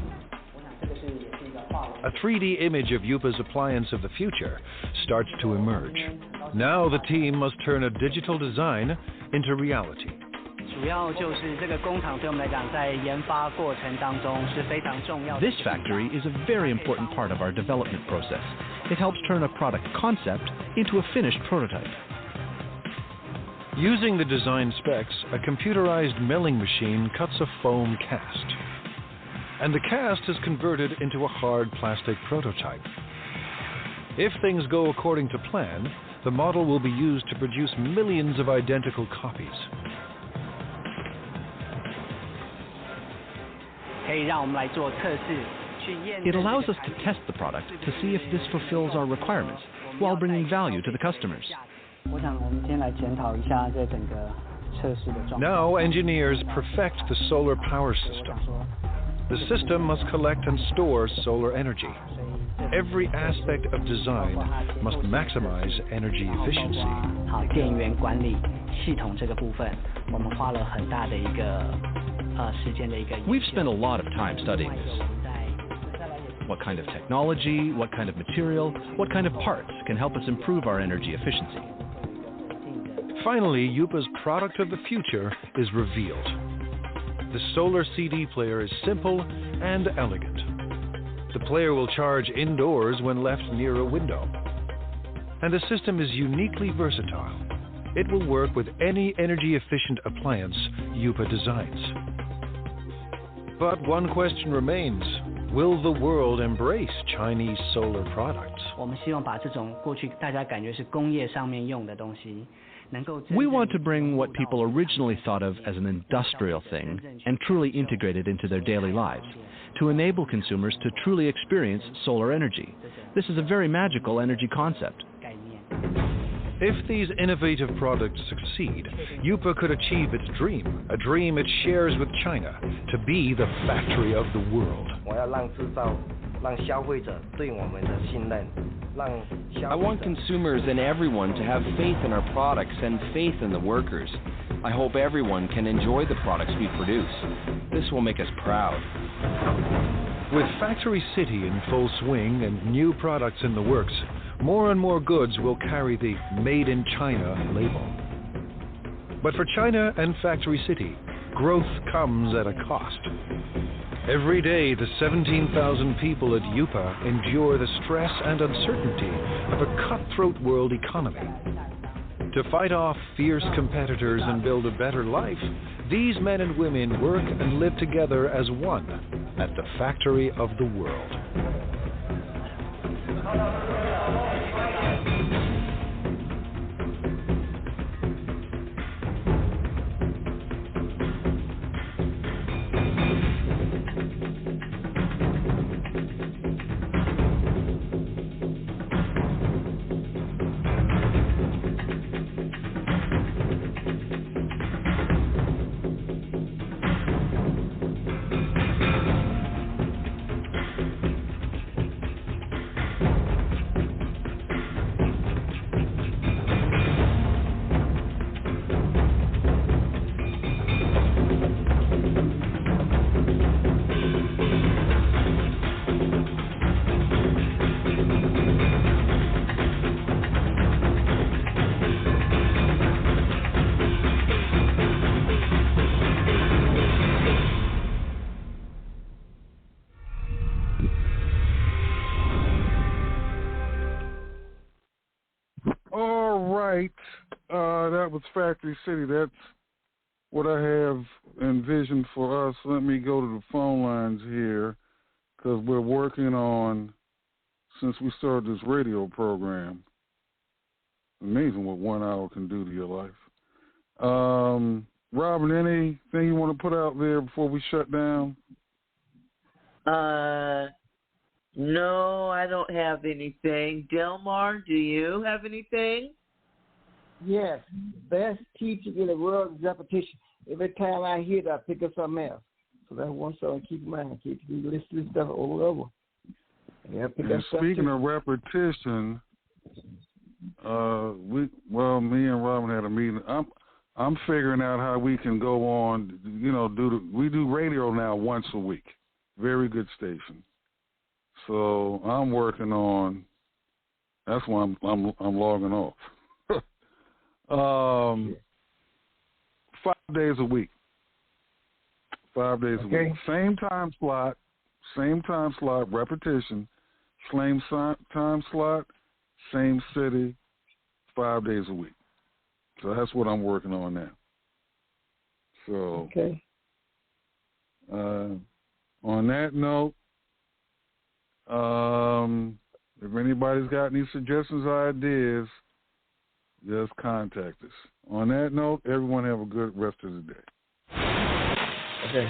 A 3D image of Yupa's appliance of the future starts to emerge. Now the team must turn a digital design into reality. This factory is a very important part of our development process. It helps turn a product concept into a finished prototype. Using the design specs, a computerized milling machine cuts a foam cast. And the cast is converted into a hard plastic prototype. If things go according to plan, the model will be used to produce millions of identical copies. It allows us to test the product to see if this fulfills our requirements while bringing value to the customers. Now engineers perfect the solar power system. The system must collect and store solar energy. Every aspect of design must maximize energy efficiency. We've spent a lot of time studying this. What kind of technology, what kind of material, what kind of parts can help us improve our energy efficiency? Finally, Yupa's product of the future is revealed. The solar CD player is simple and elegant. The player will charge indoors when left near a window. And the system is uniquely versatile. It will work with any energy-efficient appliance Yupa designs. But one question remains. Will the world embrace Chinese solar products? We want to bring what people originally thought of as an industrial thing and truly integrate it into their daily lives, to enable consumers to truly experience solar energy. This is a very magical energy concept. If these innovative products succeed, Yupa could achieve its dream, a dream it shares with China, to be the factory of the world. I want consumers and everyone to have faith in our products and faith in the workers. I hope everyone can enjoy the products we produce. This will make us proud. With Factory City in full swing and new products in the works, more and more goods will carry the Made in China label. But for China and Factory City, growth comes at a cost. Every day, the 17,000 people at Yupa endure the stress and uncertainty of a cutthroat world economy. To fight off fierce competitors and build a better life, these men and women work and live together as one at the factory of the world. That was Factory City. That's what I have envisioned for us. Let me go to the phone lines here because we're working on, since we started this radio program, amazing what 1 hour can do to your life. Robin, anything you want to put out there before we shut down? No, I don't have anything. Delmar, do you have anything? Yes, best teaching in the world is repetition. Every time I hear that, I pick up something else. So that's one song to keep in mind. Keep listening to stuff over and over. And speaking of repetition, me and Robin had a meeting. I'm figuring out how we can go on. We do radio now once a week. Very good station. So I'm working on. That's why I'm logging off. 5 days a week. 5 days a week. Same time slot, repetition, same time slot, same city, 5 days a week. So that's what I'm working on now. So, on that note, if anybody's got any suggestions or ideas, just contact us. On that note, everyone have a good rest of the day. Okay.